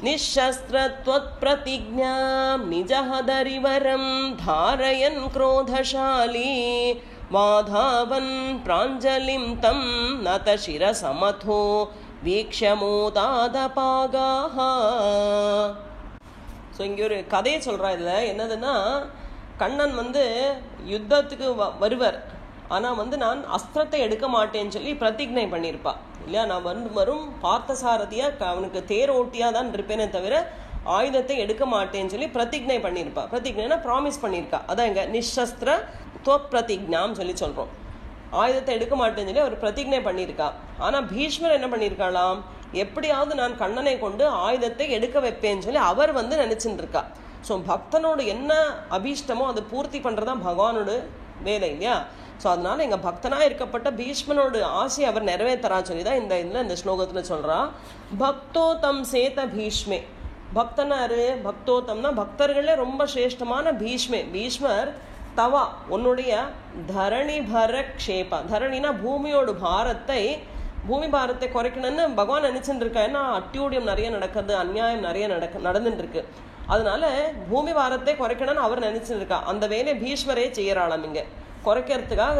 निःशस्त्रत्वत्प्रतिज्ञां निजहदरिवरं धारयन् क्रोधशाली वाधावन् प्राञ्जलिं तं नतशिरसमथो வீக்ஷமோதாதபாகாஹ. ஸோ இங்கே ஒரு கதையை சொல்கிறா. இதில் என்னதுன்னா, கண்ணன் யுத்தத்துக்கு வருவர், ஆனால் நான் அஸ்திரத்தை எடுக்க மாட்டேன்னு சொல்லி பிரதிஜ்ஞை பண்ணியிருப்பா இல்லையா? நான் வரும் பார்த்தசாரதியாக அவனுக்கு தேர் ஓட்டியாக தான் இருப்பேனே தவிர ஆயுதத்தை எடுக்க மாட்டேன்னு சொல்லி பிரதிஜ்ஞை பண்ணியிருப்பா. பிரதிஜ்ஞைனா ப்ராமிஸ் பண்ணியிருக்கா. அதான் இங்கே நிஷஸ்திர பிரதிஜ்ஞான்னு சொல்லி சொல்கிறோம். ஆயுதத்தை எடுக்க மாட்டேன்னு சொல்லி அவர் பிரதிஜ்ஞை பண்ணியிருக்கா. ஆனால் பீஷ்மர் என்ன பண்ணியிருக்காளாம், எப்படியாவது நான் கண்ணனை கொண்டு ஆயுதத்தை எடுக்க வைப்பேன்னு சொல்லி அவர் நினைச்சுட்டு இருக்கா. ஸோ பக்தனோட என்ன அபீஷ்டமோ அதை பூர்த்தி பண்ணுறதா பகவானோட வேலை இல்லையா? ஸோ அதனால எங்கள் பக்தனாக இருக்கப்பட்ட பீஷ்மனோட ஆசையை அவர் நிறைவேற்றா சொல்லி தான் இந்த ஸ்லோகத்தில் சொல்கிறா. பக்தோத்தம் சேத பீஷ்மே, பக்தனாரு, பக்தோத்தம்னா பக்தர்களே ரொம்ப சிரேஷ்டமான பீஷ்மே, பீஷ்மர் தவா உன்னுடைய தரணி பர க்ஷேபா, தரணினா பூமியோட பூமி பாரத்தை குறைக்கணும்னு பகவான் நினைச்சுட்டு இருக்கா. ஏன்னா அட்டியூடியம் நிறைய நடக்குது, அநியாயம் நிறைய நடந்துட்டு இருக்கு. அதனால பூமி பாரத்தை குறைக்கணும்னு அவர் நினைச்சுட்டு இருக்கா. அந்த வேலையை பீஷ்மரே செய்யறாளாம் இங்க குறைக்கிறதுக்காக.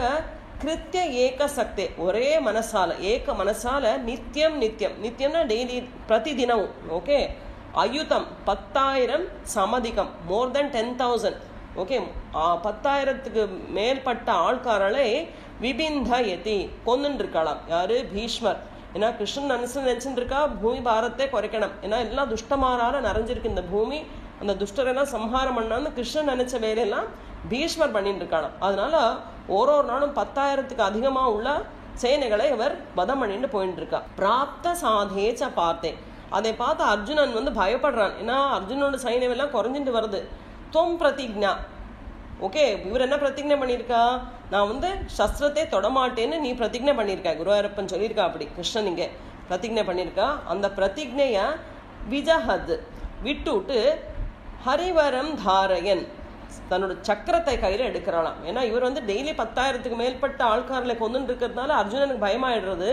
கிருத்திய ஏக சக்தே, ஒரே மனசால, ஏக மனசால நித்தியம் நித்தியம், நித்தியம்னா டெய்லி, பிரதி தினமும். ஓகே, அயுதம் 10,000 சமதிகம், மோர் தென் 10,000. ஓகே, 10,000க்கு மேற்பட்ட ஆள்காரலை விபிந்த எதி கொந்துட்டு இருக்கலாம். யாரு? பீஷ்மர். ஏன்னா கிருஷ்ணன் நினைச்சுட்டு இருக்கா பூமி பாரத்தை குறைக்கணும். ஏன்னா எல்லாம் துஷ்டமாரால நிறைஞ்சிருக்கு இந்த பூமி, அந்த துஷ்டரெல்லாம் சம்ஹாரம் பண்ணான்னு கிருஷ்ணன் நினைச்ச வேலையெல்லாம் பீஷ்மர் பண்ணிட்டு இருக்காளாம். அதனால ஒரு நாளும் 10,000க்கு அதிகமா உள்ள சேனைகளை இவர் வதம் பண்ணிட்டு போயிட்டு இருக்கா. பிராப்த சாதேச்ச பார்த்தேன், அதை பார்த்து அர்ஜுனன் பயப்படுறான். ஏன்னா அர்ஜுனோட சைன்யம் எல்லாம் குறைஞ்சிட்டு வருது. தொம் பிரதிஜ்ஞா, ஓகே இவர் என்ன பிரதிஜ்ஞை பண்ணியிருக்கா, நான் சஸ்திரத்தை தொடமாட்டேன்னு நீ பிரதிஜ்ஞை பண்ணியிருக்கா. குருவாயூரப்பன் சொல்லியிருக்கா அப்படி, கிருஷ்ணன் இங்கே பிரதிஜ்ஞை பண்ணியிருக்கா. அந்த பிரதிஜ்ஞைய விஜஹத் விட்டுவிட்டு ஹரிவரம் தாரயன் தன்னோட சக்கரத்தை கையில் எடுக்கிறாளாம். ஏன்னா இவர் டெய்லி 10,000க்கு மேற்பட்ட ஆள்காரில் கொண்டு இருக்கிறதுனால அர்ஜுனனுக்கு பயமாயிடுறது.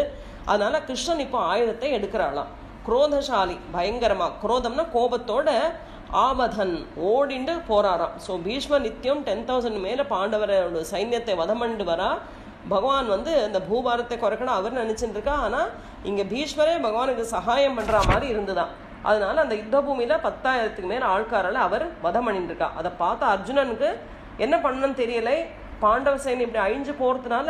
அதனால கிருஷ்ணன் இப்போ ஆயுதத்தை எடுக்கிறாளாம். குரோதசாலி, பயங்கரமா, குரோதம்னா கோபத்தோட ஆபதன் ஓடிண்டு போறாராம். ஸோ பீஷ்மர் நித்தியம் 10,000 மேல பாண்டவரோட சைன்யத்தை வதம் பண்ணிட்டு வரா. பகவான் இந்த பூபாரத்தை குறைக்கணும் அவர் நினைச்சுட்டு இருக்கா. ஆனா இங்க பீஷ்மரே பகவானுக்கு சகாயம் பண்ற மாதிரி இருந்துதான். அதனால அந்த யுத்த பூமியில 10,000க்கு மேல ஆள்காரால அவர் வதம் பண்ணிட்டு இருக்கா. அதை பார்த்த அர்ஜுனனுக்கு என்ன பண்ணணும்னு தெரியலை. பாண்டவ சைன்யம் இப்படி அழிஞ்சு போறதுனால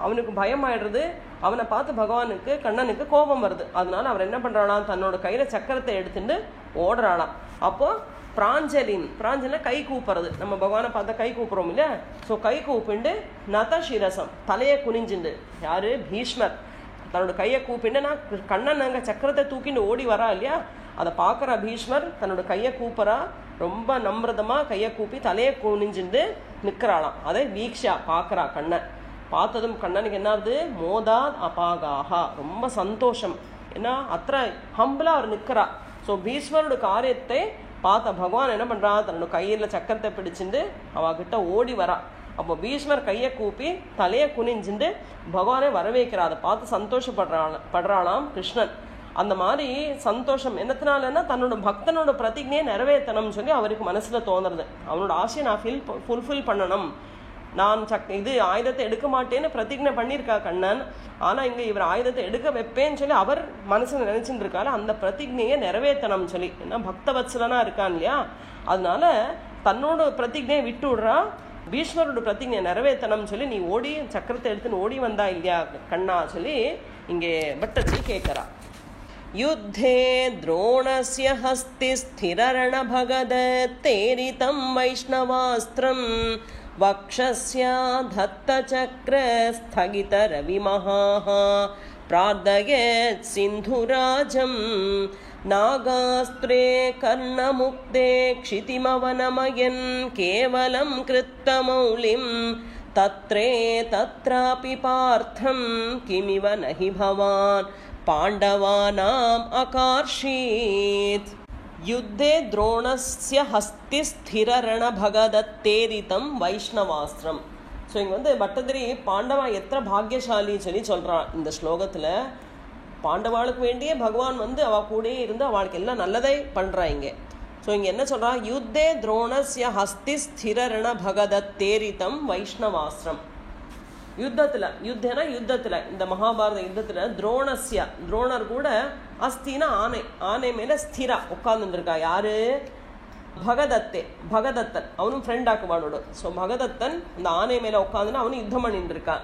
அவனுக்கு பயம் ஆயிடுறது. அவனை பார்த்து பகவானுக்கு கண்ணனுக்கு கோபம் வருது. அதனால அவர் என்ன பண்றாளாம், தன்னோட கையில சக்கரத்தை எடுத்துட்டு ஓடுறாளாம். அப்போ பிராஞ்சலின் கை கூப்புறது, நம்ம பகவானை பார்த்தா கை கூப்புறோம் இல்லையா. ஸோ கை கூப்பிண்டு நதசிரசம் தலையை குனிஞ்சுண்டு, யாரு பீஷ்மர் தன்னோட கையை கூப்பிண்டு, நான் கண்ணன் அங்கே சக்கரத்தை தூக்கிட்டு ஓடி வரா இல்லையா, அதை பார்க்குறா பீஷ்மர் தன்னோட கையை கூப்புறா. ரொம்ப நம்ரதமாக கையை கூப்பி தலையை குனிஞ்சுண்டு நிற்கிறாளாம். அதை வீக்ஷா பார்க்குறா. கண்ணன் பார்த்ததும் கண்ணனுக்கு என்ன ஆகுது, மோதாத் அபாகாஹா, ரொம்ப சந்தோஷம். ஏன்னா அത്ര ஹம்பிளா அவர் நிற்கிறா. ஸோ பீஷ்மரோட காரியத்தை பார்த்த பகவான் என்ன பண்ணுறா, தன்னோட கையில் சக்கரத்தை பிடிச்சிட்டு அவகிட்ட ஓடி வரா. அப்போ பீஷ்மர் கையை கூப்பி தலையை குனிஞ்சுட்டு பகவானை வரவேற்கிறா. அதை பார்த்து சந்தோஷப்படுறாளாம் கிருஷ்ணன். அந்த மாதிரி சந்தோஷம் என்னத்தினாலன்னா தன்னோட பக்தனோட பிரதிஜையை நிறைவேற்றணும்னு சொல்லி அவருக்கு மனசில் தோணுறது. அவனோட ஆசையை நான் ஃபுல்ஃபில் பண்ணணும், நான் இது ஆயுதத்தை எடுக்க மாட்டேன்னு பிரதிஜை பண்ணியிருக்கா கண்ணன். ஆனால் இங்கே இவர் ஆயுதத்தை எடுக்க வைப்பேன்னு சொல்லி அவர் மனசில் நினைச்சுட்டு இருக்காரு. அந்த பிரதிஜையை நிறைவேற்றணும்னு சொல்லி, ஏன்னா பக்தவத்சலனா இருக்கான் இல்லையா, அதனால தன்னோட பிரதிஜையை விட்டு விடுறா. பீஷ்மரோட பிரதிஜை நிறைவேற்றணும்னு சொல்லி நீ ஓடி சக்கரத்தை எடுத்துன்னு ஓடி வந்தா இல்லையா கண்ணா சொல்லி இங்கே பட்டச்சி கேட்கறா. யுத்தே துரோணஸ்ய ஹஸ்தி ஸ்திரரண பகதத்தேரிதம் வைஷ்ணவாஸ்திரம் வக்ஷஸ்யா தத்த சக்ர ஸ்தகித ரவிமஹாஹ பிரார்த்தயத் சிந்துராஜம் நாகாஸ்திரே கர்ணமுக்தே க்ஷிதிமவனமயன் கேவலம் கிருத்தமௌலிம் தத்ரே தத்ராபி பார்த்தம் கிமிவ நஹி பவான் பாண்டவானாம் அகார்ஷீத். யுத்தே துரோணஸ்ய ஹஸ்தி ஸ்திரரண பகதத்தேரிதம் வைஷ்ணவாஸ்திரம். ஸோ இங்கே பட்டதிரி பாண்டவா எத்தனை பாக்யசாலி சொல்லி சொல்கிறான் இந்த ஸ்லோகத்தில். பாண்டவாளுக்கு வேண்டிய பகவான் அவள் கூடயே இருந்து அவளுக்கு எல்லாம் நல்லதை பண்ணுறாங்க. ஸோ இங்கே என்ன சொல்கிறா, யுத்தே துரோணஸ்ய ஹஸ்தி ஸ்திரரண பகதத்தேரிதம் வைஷ்ணவாஸ்திரம். யுத்தத்தில் இந்த மகாபாரத யுத்தத்தில் துரோணர் கூட அஸ்தினா ஆனை மேல ஸ்திரா உட்கார்ந்துட்டு இருக்கா. யாரு, பகதத்தன் அவனும் ஃப்ரெண்ட் ஆக்குவானோடு. ஸோ பகதத்தன் அந்த ஆனை மேல உட்காந்துன்னு அவனும் யுத்தம் பண்ணிட்டு இருக்கான்.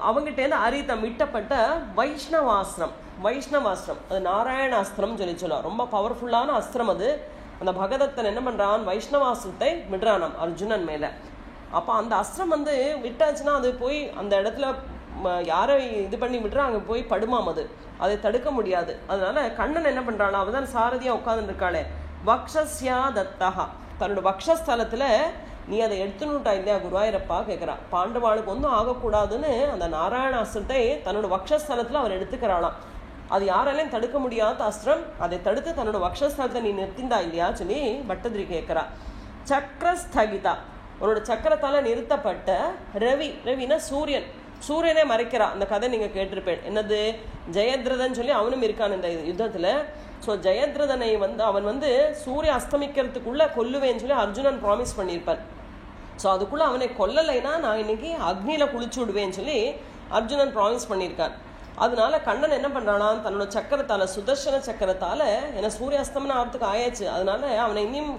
அவங்கிட்டேருந்து அரித்தம் விட்டப்பட்ட வைஷ்ணவாஸ்திரம் அது நாராயணாஸ்திரம் சொல்லலாம். ரொம்ப பவர்ஃபுல்லான அஸ்திரம் அது. அந்த பகதத்தன் என்ன பண்றான், வைஷ்ணவாஸ்திரத்தை விடுறானாம் அர்ஜுனன் மேல. அப்போ அந்த அஸ்திரம் விட்டாச்சுன்னா அது போய் அந்த இடத்துல யாரை இது பண்ணி விட்டுறா அங்கே போய் படுமாம். அதை தடுக்க முடியாது. அதனால கண்ணன் என்ன பண்றானா, அவதான் சாரதியா உட்கார்ந்து இருக்காளே, வக்ஷஸ்யா தத்தஹா, தன்னோட வக்ஷஸ்தலத்துல நீ அதை எடுத்துனுட்டா இல்லையா குருவாயிரப்பா கேட்குறா. பாண்டவாளுக்கு ஒன்றும் ஆகக்கூடாதுன்னு அந்த நாராயணாஸ்திரத்தை தன்னோட வக்ஷஸ்தலத்தில் அவர் எடுத்துக்கிறாளாம். அது யாராலையும் தடுக்க முடியாத அஸ்திரம். அதை தடுத்து தன்னோட வக்ஷஸ்தலத்தை நீ நிறுத்திந்தா இல்லையா சொல்லி பட்டதிரி கேட்குறா. சக்கரஸ்தகிதா, உன்னோட சக்கரத்தால் நிறுத்தப்பட்ட ரவினா சூரியனே மறைக்கிறா. அந்த கதை நீங்கள் கேட்டிருப்பேன். என்னது, ஜெயத்ரதன் சொல்லி அவனும் இருக்கான் இந்த யுத்தத்தில். ஸோ ஜெயத்ரதனை அவன் சூரிய அஸ்தமிக்கிறதுக்குள்ளே கொல்லுவேன்னு சொல்லி அர்ஜுனன் ப்ராமிஸ் பண்ணியிருப்பான். ஸோ அதுக்குள்ளே அவனை கொல்லலைன்னா நான் இன்னைக்கு அக்னியில் குளிச்சு விடுவேன்னு சொல்லி அர்ஜுனன் ப்ராமிஸ் பண்ணியிருக்கான். அதனால கண்ணன் என்ன பண்ணுறானா, தன்னோட சக்கரத்தால், சுதர்சன சக்கரத்தால், ஏன்னா சூரிய அஸ்தமனம் ஆகிறதுக்கு ஆயாச்சு, அதனால அவனை இன்னும்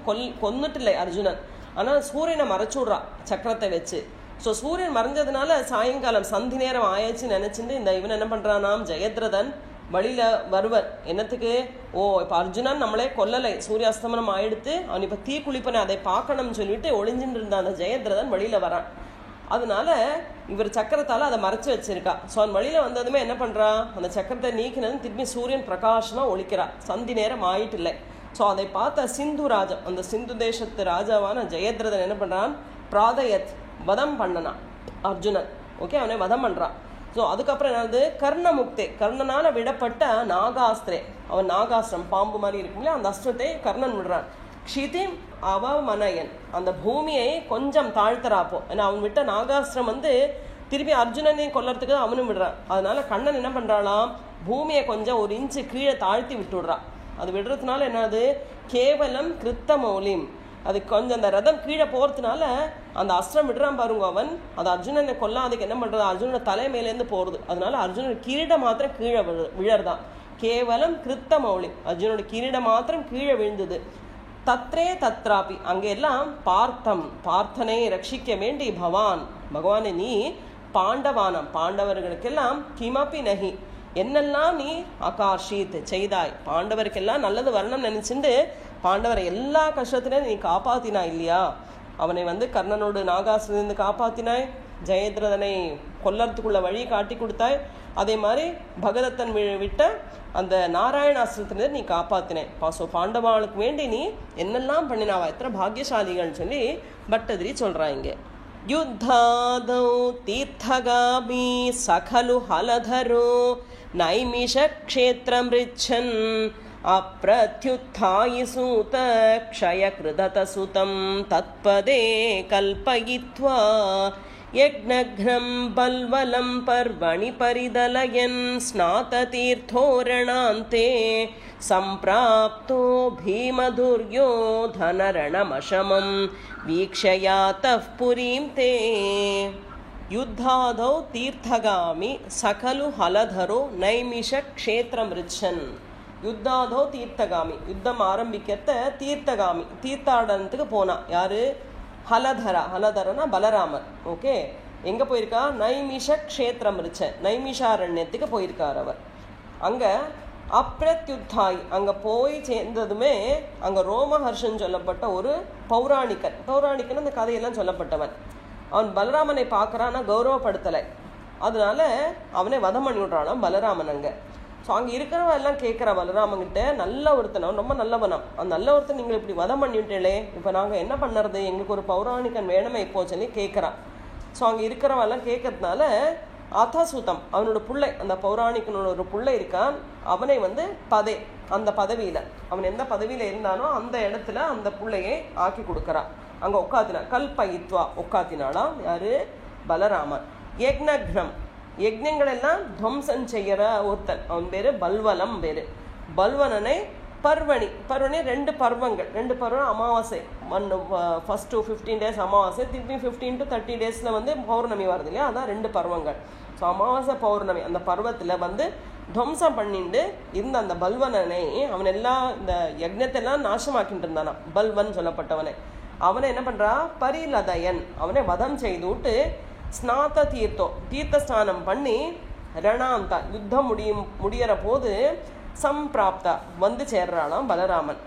கொன்னுட்டு இல்லை அர்ஜுனன். ஆனால் சூரியனை மறைச்சு விட்றா சக்கரத்தை வச்சு. ஸோ சூரியன் மறைஞ்சதுனால சாயங்காலம் சந்தி நேரம் ஆயாச்சுன்னு நினச்சிட்டு இவன் என்ன பண்ணுறானாம், ஜெயத்ரதன் வழியில் வருவர். என்னத்துக்கு? ஓ இப்போ அர்ஜுனன் நம்மளே கொல்லலை, சூரிய அஸ்தமனம் ஆயிடுத்து, அவன் இப்போ தீ குளிப்பனை அதை பார்க்கணும்னு சொல்லிட்டு ஒளிஞ்சின்னு இருந்த அந்த ஜெயத்ரதன் வழியில் வரான். அதனால இவர் சக்கரத்தால் அதை மறைச்சு வச்சிருக்கா. ஸோ அவன் வழியில் வந்ததுமே என்ன பண்ணுறான், அந்த சக்கரத்தை நீக்கினது திரும்பி சூரியன் பிரகாசமாக ஒழிக்கிறான். சந்தி நேரம் ஆயிட்டு இல்லை. ஸோ அதை பார்த்த சிந்து ராஜா, அந்த சிந்து தேசத்து ராஜாவான ஜெயத்ரதன் என்ன பண்ணுறான், பிராதயத் வதம் பண்ணனான் அர்ஜுனன். ஓகே, அவனை வதம் பண்ணுறான். ஸோ அதுக்கப்புறம் என்னது, கர்ணமுக்தே, கர்ணனால் விடப்பட்ட நாகாஸ்திரே, அவன் நாகாஸ்திரம் பாம்பு மாதிரி இருக்குங்களா, அந்த அஸ்திரத்தை கர்ணன் விடுறான். க்ஷிதிம் அவமனயன், அந்த பூமியை கொஞ்சம் தாழ்த்தராப்போ, ஏன்னா அவன் விட்ட நாகாஸ்திரம் திருப்பி அர்ஜுனனையும் கொல்லறதுக்கு அவனும் விடுறான். அதனால கண்ணன் என்ன பண்ணுறாளாம், பூமியை கொஞ்சம் 1 இன்ச்சு கீழே தாழ்த்தி விட்டுடுறான். அது விடுறதுனால என்னது, கேவலம் கிருத்த மௌலிம், அது கொஞ்சம் அந்த ரதம் கீழே போகிறதுனால அந்த அஸ்திரம் விடுறான் பாருங்க அவன், அது அர்ஜுனனை கொல்லாதுக்கு என்ன பண்ணுறது, அர்ஜுனோட தலைமையிலேருந்து போகிறது. அதனால அர்ஜுனோட கிரீடம் மாத்திரம் கீழே விழறதான். கேவலம் கிருத்த மௌலிம், அர்ஜுனோட கிரீடம் மாத்திரம் கீழே விழுந்தது. தத்ரே தத்ராபி, அங்கெல்லாம் பார்த்தம், பார்த்தனை ரட்சிக்க வேண்டி பவான், பகவானே நீ பாண்டவானம், பாண்டவர்களுக்கெல்லாம் கிமப்பி நகி, என்னெல்லாம் நீ ஆகாஷித் செய்தாய், பாண்டவருக்கெல்லாம் நல்லது வரணும்னு நினைச்சுட்டு பாண்டவரை எல்லா கஷ்டத்திலையும் நீ காப்பாத்தினாய் இல்லையா. அவனை கர்ணனோடு நாகாசுரந்து காப்பாத்தினாய், ஜெயத்ரதனை கொல்லறதுக்குள்ள வழி காட்டி கொடுத்தாய். அதே மாதிரி பகதத்தன் விட்ட அந்த நாராயணாஸ்திரத்திலிருந்து நீ காப்பாத்தினேன். ஸோ பாண்டவாளுக்கு வேண்டி நீ என்னெல்லாம் பண்ணினாவா, எத்தனை பாக்கியசாலிகள்னு சொல்லி பட்டதிரி சொல்றாங்க. யுத்தாதௌ தீர்த்தகாமி சகலு ஹலதரோ நைமிஷ க்ஷேத்ரம் ரிச்சன் அப்ரத்யுத்தாயி சூத க்ஷயக்ருதத சுதம் தத்பதே கல்பயித்வா யக்ஞக்ரம் பல்வலம் பர்வணி பரிதலயன் ஸ்நாத தீர்த்தோரணாந்தே சம்பிராப்தோ பீமதுர்யோதனரணமசமம் வீக்ஷயாதஃ புரீம் தே. யுத்தாதௌ தீர்த்தகாமி சகலு ஹலதரோ நைமிஷ க்ஷேத்ரம் ரிச்சன். யுத்தாதோ தீர்த்தகாமி, யுத்தம் ஆரம்பிக்கத்த தீர்த்தகாமி, தீர்த்தாடனத்துக்கு போனா யாரு, ஹலதரா, ஹலதரனா பலராமர். ஓகே, எங்க போயிருக்கா, நைமிஷ க்ஷேத்திரம் ரிச்ச, நைமிஷாரண்யத்துக்கு போயிருக்கார் அவர். அங்க அப்ரத்யுத்தாய், அங்க போய் சேர்ந்ததுமே அங்க ரோமஹர்ஷன் சொல்லப்பட்ட ஒரு பௌராணிகன், பௌராணிகன் அந்த கதையெல்லாம் சொல்லப்பட்டவன், அவன் பலராமனை பார்க்கறான்னா கௌரவப்படுத்தலை, அதனால அவனை வதம் பண்ணி விடுறானாம் பலராமன். அங்க ஸோ அங்கே இருக்கிறவன் எல்லாம் கேட்குறா பலராமன்கிட்ட, நல்ல ஒருத்தன், அவன் ரொம்ப நல்லவனாம், அந்த நல்ல ஒருத்தன் நீங்கள் இப்படி வதம் பண்ணிவிட்டேளே, இப்போ நாங்கள் என்ன பண்ணுறது, எங்களுக்கு ஒரு பௌராணிகன் வேணுமே இப்போ சொல்லி கேட்குறான். ஸோ அங்கே இருக்கிறவன் எல்லாம் கேட்கறதுனால அதாசுதம், அவனோட பிள்ளை, அந்த பௌராணிகனோட ஒரு பிள்ளை இருக்கான், அவனை பதே, அந்த பதவியில், அவன் எந்த பதவியில் இருந்தானோ அந்த இடத்துல அந்த பிள்ளையை ஆக்கி கொடுக்குறான். அங்கே உட்காத்தினான், கல்பயித்வா, உட்காத்தினாலாம் யாரு, பலராமன். யக்ஞக்ரம், யஜ்ஞங்கள் எல்லாம் துவம்சம் செய்கிற ஒருத்தன், அவன் பேரு பல்வலம் பேரு. பல்வனனை பர்வணி, பர்வணி 2 பர்வங்கள், 2 பர்வம் அமாவாசை, ஃபர்ஸ்ட் 15 டேஸ் அமாவாசை, திருப்பி 15 to 30 டேஸில் பௌர்ணமி வருது இல்லையா, அதான் 2 பர்வங்கள். ஸோ அமாவாசை பௌர்ணமி அந்த பர்வத்தில் துவம்சம் பண்ணிட்டு இருந்த அந்த பல்வனனை, அவன் எல்லாம் இந்த யஜ்ஞத்தெல்லாம் நாசமாக்கிட்டு இருந்தானா, பல்வன் சொல்லப்பட்டவனை. அவனை என்ன பண்றா, பரிலதயன், அவனை வதம் செய்துட்டு ஸ்நாத தீர்த்தோ, தீர்த்த ஸ்நானம் பண்ணி ரணாந்தா, யுத்தம் முடியற போது சம்பிராப்தா சேர்றானாம் பலராமன்.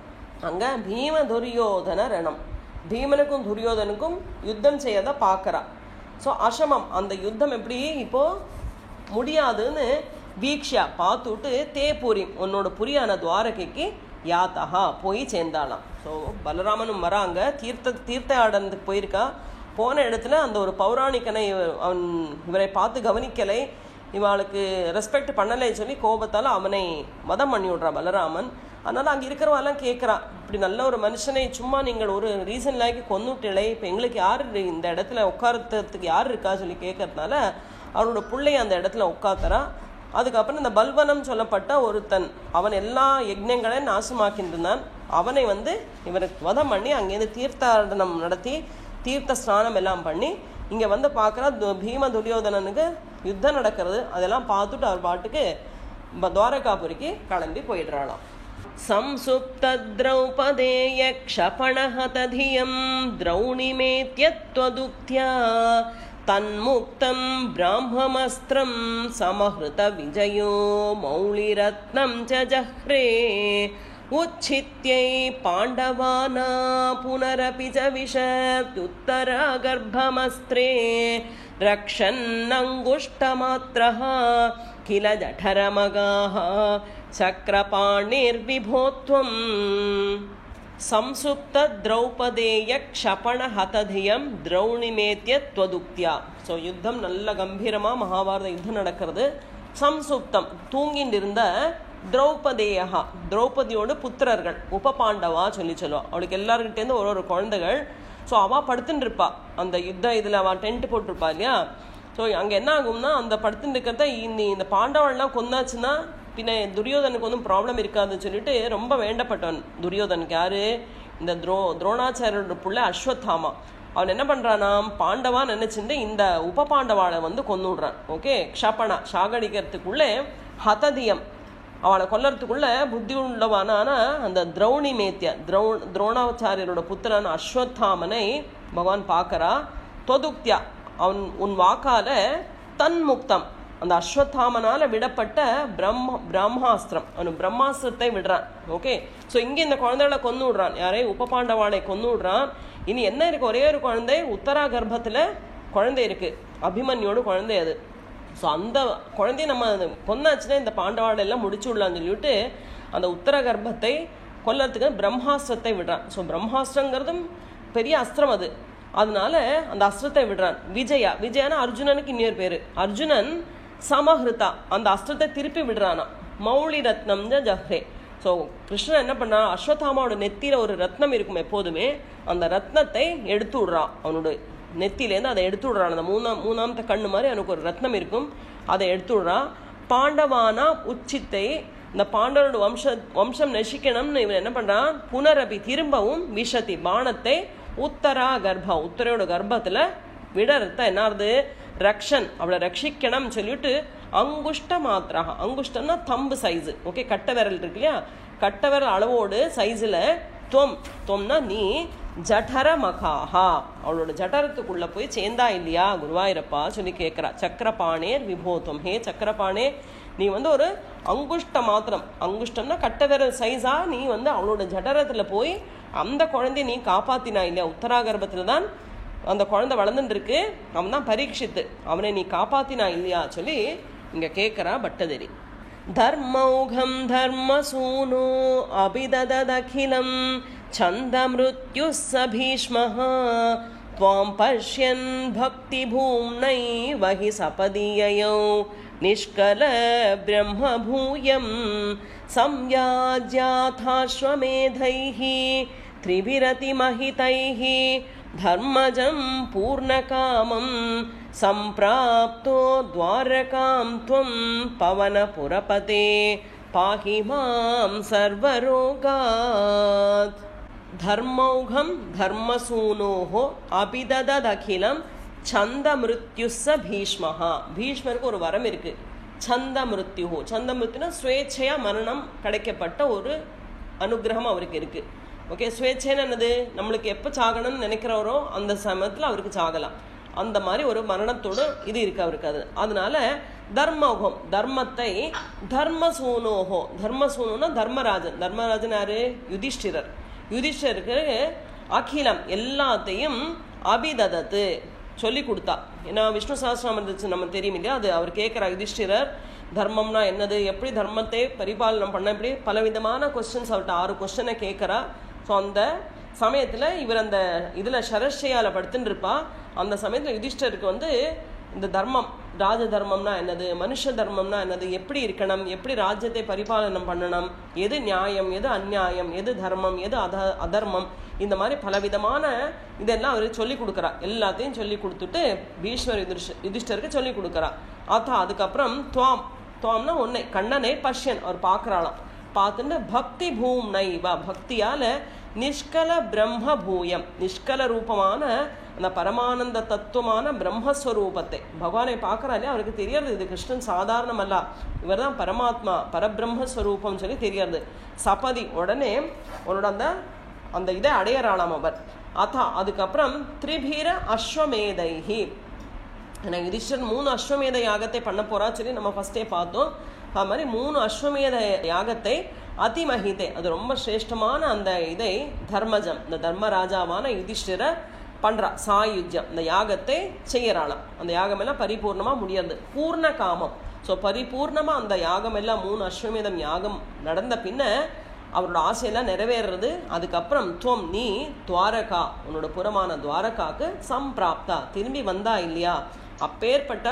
அங்க பீம துரியோதன ரணம், பீமனுக்கும் துரியோதனுக்கும் யுத்தம் செய்யறத பார்க்கறா. ஸோ அசமம், அந்த யுத்தம் எப்படி இப்போ முடியாதுன்னு வீக்ஷா பார்த்துட்டு தேபுரி, உன்னோட புரியான துவாரகைக்கு யாத்தகா போய் சேர்ந்தாளாம். ஸோ பலராமனும் வராங்க, தீர்த்த ஆடனத்துக்கு போயிருக்கா. போன இடத்துல அந்த ஒரு பௌராணிகனை அவன் இவரை பார்த்து கவனிக்கலை, இவளுக்கு ரெஸ்பெக்ட் பண்ணலை சொல்லி கோபத்தால் அவனை வதம் பண்ணி விட்றா பலராமன். அதனால் அங்கே இருக்கிறவெல்லாம் கேட்குறான், இப்படி நல்ல ஒரு மனுஷனை சும்மா நீங்கள் ஒரு ரீசன் இல்லாக்கி கொன்னுட்டலை, இப்போ எங்களுக்கு யார் இந்த இடத்துல உட்காரத்துக்கு யார் இருக்கா சொல்லி கேட்கறதுனால அவனோட பிள்ளைய அந்த இடத்துல உட்காத்துறா. அதுக்கப்புறம் இந்த பல்வனம் சொல்லப்பட்ட ஒருத்தன், அவன் எல்லா யஜ்ஞங்களையும் நாசமாக்கிட்டு இருந்தான், அவனை இவருக்கு வதம் பண்ணி அங்கேருந்து தீர்த்தாடனம் நடத்தி தீர்த்த ஸ்நானம் எல்லாம் பண்ணி இங்கே பார்க்குறா. பீம துரியோதனனுக்கு யுத்தம் நடக்கிறது, அதெல்லாம் பார்த்துட்டு அவர் பாட்டுக்கு துவாரகாபுரிக்கு கிளம்பி போயிடுறாளாம். சம்சுப்த திரௌபதேய க்ஷபணஹ ததியம் திரௌணிமேத்யத்வதுக்த்யா தன்முக்தம் பிராமமஸ்திரம் சமஹ்ருத விஜயோ மௌளிரத்னம் ச ஜஹ்ரே உச்சித்யை பாண்டவானா புனரபி ச விஷத்யுத்தரா கர்ப்பமஸ்திரே ரக்ஷன்னங்குஷ்டமாத்ரஹ கில ஜடரமகாஹ சக்ரபாணிர்விபோத்வம் சம்சுப்த திரௌபதேய க்ஷபண ஹததியம் திரௌணிமேத்ய த்வதுக்தியா. ஸோ யுத்தம் நல்ல கம்பீரமாக மகாபாரத யுத்தம் நடக்கிறது. சம்சுப்தம் தூங்கிட்டு இருந்த திரௌபதேயா, திரௌபதியோட புத்திரர்கள் உபபாண்டவா சொல்லுவா. அவளுக்கு எல்லாருக்கிட்டேருந்து ஒரு ஒரு குழந்தைகள். ஸோ அவள் படுத்துட்டு இருப்பா அந்த யுத்த இதில் அவள் டென்ட் போட்டிருப்பா இல்லையா. ஸோ அங்கே என்ன ஆகும்னா அந்த படுத்துட்டு இருக்கிறத இந்த பாண்டவள்லாம் கொந்தாச்சுன்னா பின்ன துரியோதனுக்கு ஒன்றும் ப்ராப்ளம் இருக்காதுன்னு சொல்லிட்டு ரொம்ப வேண்டப்பட்டவன் துரியோதனுக்கு. யாரு? இந்த துரோணாச்சாரியோட புள்ள அஸ்வத்தாமா. அவன் என்ன பண்ணுறானாம், பாண்டவா நினைச்சுட்டு இந்த உப பாண்டவாளை கொண்டு விடுறான். ஓகே, க்ஷபணா சாகடிக்கிறதுக்குள்ளே ஹததியம் அவளை கொல்லறதுக்குள்ள புத்தி உள்ளவானான அந்த திரௌணி மேத்திய துரோணாச்சாரியரோட புத்திரன் அஸ்வத்தாமனை பகவான் பார்க்கறா. தொதுக்தியா உன் வாக்கால தன்முக்தம் அந்த அஸ்வத்தாமனால விடப்பட்ட பிரம்மாஸ்திரம் அவனு பிரம்மாஸ்திரத்தை விடுறான். ஓகே, ஸோ இங்கே இந்த குழந்தைகளை கொண்டு விடுறான். யாரே உப பாண்டவாளை கொண்டு விடுறான். இனி என்ன இருக்கு? ஒரே ஒரு குழந்தை உத்தரா கர்ப்பத்தில் குழந்தை இருக்கு, அபிமன்யோட குழந்தை அது. ஸோ அந்த குழந்தைய நம்ம கொன்னாச்சுன்னா இந்த பாண்டவாடை எல்லாம் முடிச்சு விடலான்னு சொல்லிவிட்டு அந்த உத்தர கர்ப்பத்தை கொல்லறதுக்கு பிரம்மாஸ்திரத்தை விடுறான். ஸோ பிரம்மாஸ்திரங்கிறதும் பெரிய அஸ்திரம் அது. அதனால அந்த அஸ்திரத்தை விடுறான். விஜயானா அர்ஜுனனுக்கு இன்னொரு பேரு. அர்ஜுனன் சமஹிருதா அந்த அஸ்திரத்தை திருப்பி விடுறானா. மௌளி ரத்னம் ஜஹ்ரே. ஸோ கிருஷ்ணன் என்ன பண்ணா, அஸ்வத்தாமாவோட நெத்தியில ஒரு ரத்னம் இருக்கும் எப்போதுமே, அந்த ரத்னத்தை எடுத்து விடுறான். அவனோட நெத்திலேருந்து அதை எடுத்து விடுறான். அந்த மூணாமത്തെ கண்ணு மாதிரி அவனுக்கு ஒரு ரத்னம் இருக்கும், அதை எடுத்து விடுறான். பாண்டவானா உச்சித்தை இந்த பாண்டவனோட வம்சம் நசிக்கணும்னு இவன் என்ன பண்றான், புனரபி திரும்பவும் விஷதி பானத்தை உத்தரா கர்ப்பா உத்தரையோட கர்ப்பத்துல விடறத என்னாருது, ரக்ஷன் அவளை ரட்சிக்கணும் சொல்லிட்டு அங்குஷ்ட மாத்திரா. அங்குஷ்டம்னா தம்பு சைஸு. ஓகே, கட்ட விரல் இருக்கு இல்லையா, கட்ட விரல் அளவோடு சைஸில் தொம்னா நீ ஜடர மகாஹா அவளோட ஜடரத்துக்குள்ள போய் சேர்ந்தா இல்லையா குருவாயிரப்பா சொல்லி கேட்கிறா. சக்கரபாணேர் விபோத்தம், ஹே சக்கரபாணே நீ ஒரு அங்குஷ்ட மாத்திரம், அங்குஷ்டம்னா கட்ட விரல் சைஸா நீ அவளோட ஜடரத்துல போய் அந்த குழந்தைய நீ காப்பாத்தினா இல்லையா. உத்தராகர்ப்பத்துல தான் அந்த குழந்தை வளர்ந்துட்டு இருக்கு, அவன் தான் பரீட்சித்து, அவனை நீ காப்பாத்தினா இல்லையா சொல்லி இங்க கேட்கிறா பட்டதிரி. தர்மௌகம் தர்மசூனோ அபிதததகிலம் சந்தமிருத்யு சபீஷ்மஹ த்வாம் பஷ்யன் பக்தி பூம்னை வஹி சபதியயோ நிஷ்கல பிரம்ம பூயம் சம்யாஜ்யாதாஸ்வமேதைஹி த்ரிவிரதி மஹிதைஹி தர்மஜம் பூர்ணகாமம் சம்பிராப்தோ துவாரகாம் த்வம் பவனபுரபதே பாஹி மாம் சர்வரோகாத். தர்மௌகம் தர்மசூனோஹோ அபிதததகிலம் சந்த மிருத்யுஸ்ஸ பீஷ்மஹா. பீஷ்மருக்கு ஒரு வரம் இருக்கு, சந்த மிருத்யுஹோ. சந்த மிருத்யுனா ஸ்வேச்சையா மரணம் கிடைக்கப்பட்ட ஒரு அனுகிரகம் அவருக்கு இருக்கு. ஓகே, ஸ்வேச்சைன்னு என்னது, நம்மளுக்கு எப்போ சாகணும்னு நினைக்கிறவரோ அந்த சமயத்தில் அவருக்கு சாகலாம். அந்த மாதிரி ஒரு மரணத்தோடு இது இருக்கு அவருக்கு. அதனால தர்மோகம் தர்மத்தை தர்மசூனோஹோ. தர்மசூனோன்னா தர்மராஜன். தர்மராஜன் யாரு? யுதிஷ்டிரர். யுதிஷ்டருக்கு அகிலம் எல்லாத்தையும் அபிததத்து சொல்லி கொடுத்தா. ஏன்னா விஷ்ணு சஹஸ்ரநாமம் நம்ம தெரியும் இல்லையா, அது அவர் கேட்குறா யுதிஷ்டிரர் தர்மம்னா என்னது, எப்படி தர்மத்தை பரிபாலனம் பண்ண, இப்படி பலவிதமான கொஸ்டின்ஸ் அவர்கிட்ட 6 கொஸ்டினை கேட்குறா. ஸோ அந்த சமயத்தில் இவர் அந்த இதில் சரஸ்யால படுத்துன்னு இருப்பா. அந்த சமயத்தில் யுதிஷ்டருக்கு இந்த தர்மம், ராஜ தர்மம்னா என்னது, மனுஷ தர்மம்னா என்னது, எப்படி இருக்கணும், எப்படி ராஜ்யத்தை பரிபாலனம் பண்ணணும், எது நியாயம், எது அந்நியாயம், எது தர்மம், எது அதர்மம், இந்த மாதிரி பலவிதமான இதெல்லாம் அவர் சொல்லி கொடுக்குறா. எல்லாத்தையும் சொல்லி கொடுத்துட்டு பீஷ்மர் யுதிஷ்டருக்கு சொல்லி கொடுக்குறா. அதுக்கப்புறம் துவாம்னா உன்னை கண்ணனை பஷ்யன் அவர் பார்க்குறாளாம். பார்த்துட்டு பக்தி பூம் நைவா பக்தியால நிஷ்கல பிரம்ம பூயம் நிஷ்கல ரூபமான அந்த பரமானந்த தத்துவமான பிரம்மஸ்வரூபத்தை பகவானை பார்க்கறாலே அவருக்கு தெரியறது, இது கிருஷ்ணன் சாதாரணம் அல்ல, இவர் தான் பரமாத்மா பரபிரம்மஸ்வரூபம் சொல்லி தெரியறது. சபதி உடனே அவரோட அந்த இதை அடையறாளாம் அவர். அதுக்கப்புறம் திரிபீர அஸ்வமேதைஹி எனக்கு யுதிஷ்டர் 3 அஸ்வமேத யாகத்தை பண்ண போறா சொல்லி நம்ம ஃபர்ஸ்டே பார்த்தோம். அது மாதிரி 3 அஸ்வமேத யாகத்தை அதிமகிதே, அது ரொம்ப சிரேஷ்டமான அந்த இதை தர்மஜம், இந்த தர்மராஜாவான யுதிஷ்டிர பண்றா. சாயுஜ்யம், இந்த யாகத்தை செய்யறாளாம். அந்த யாகம் எல்லாம் பரிபூர்ணமா முடியாது, பூர்ண காமம். ஸோ பரிபூர்ணமா அந்த யாகம் எல்லாம் 3 அஸ்வமேதம் யாகம் நடந்த பின்ன அவரோட ஆசையெல்லாம் நிறைவேறது. அதுக்கப்புறம் துவம் நீ துவாரகா, உன்னோட புறமான துவாரகாக்கு சம்பிராப்தா திரும்பி வந்தா இல்லையா, அப்பேற்பட்ட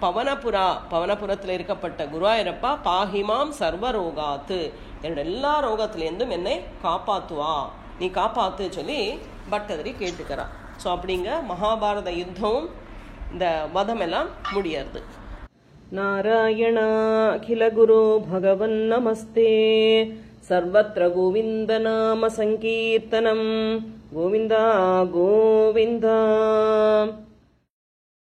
பவனபுரத்தில் இருக்கப்பட்ட குருவாயூரப்பா பாஹிமாம் சர்வரோகாத்து, என்னோட எல்லா ரோகத்திலேருந்தும் என்னை காப்பாத்துவா, நீ காப்பாத்து சொல்லி பட்டதிரி கேட்டுக்கிறா. ஸோ அப்படிங்க மகாபாரத யுத்தம் இந்த வதம் எல்லாம் முடியறது. நாராயணா அகில குரு பகவன் நமஸ்தே. சர்வத்ர கோவிந்த நாம சங்கீர்த்தனம். கோவிந்தா கோவிந்தா.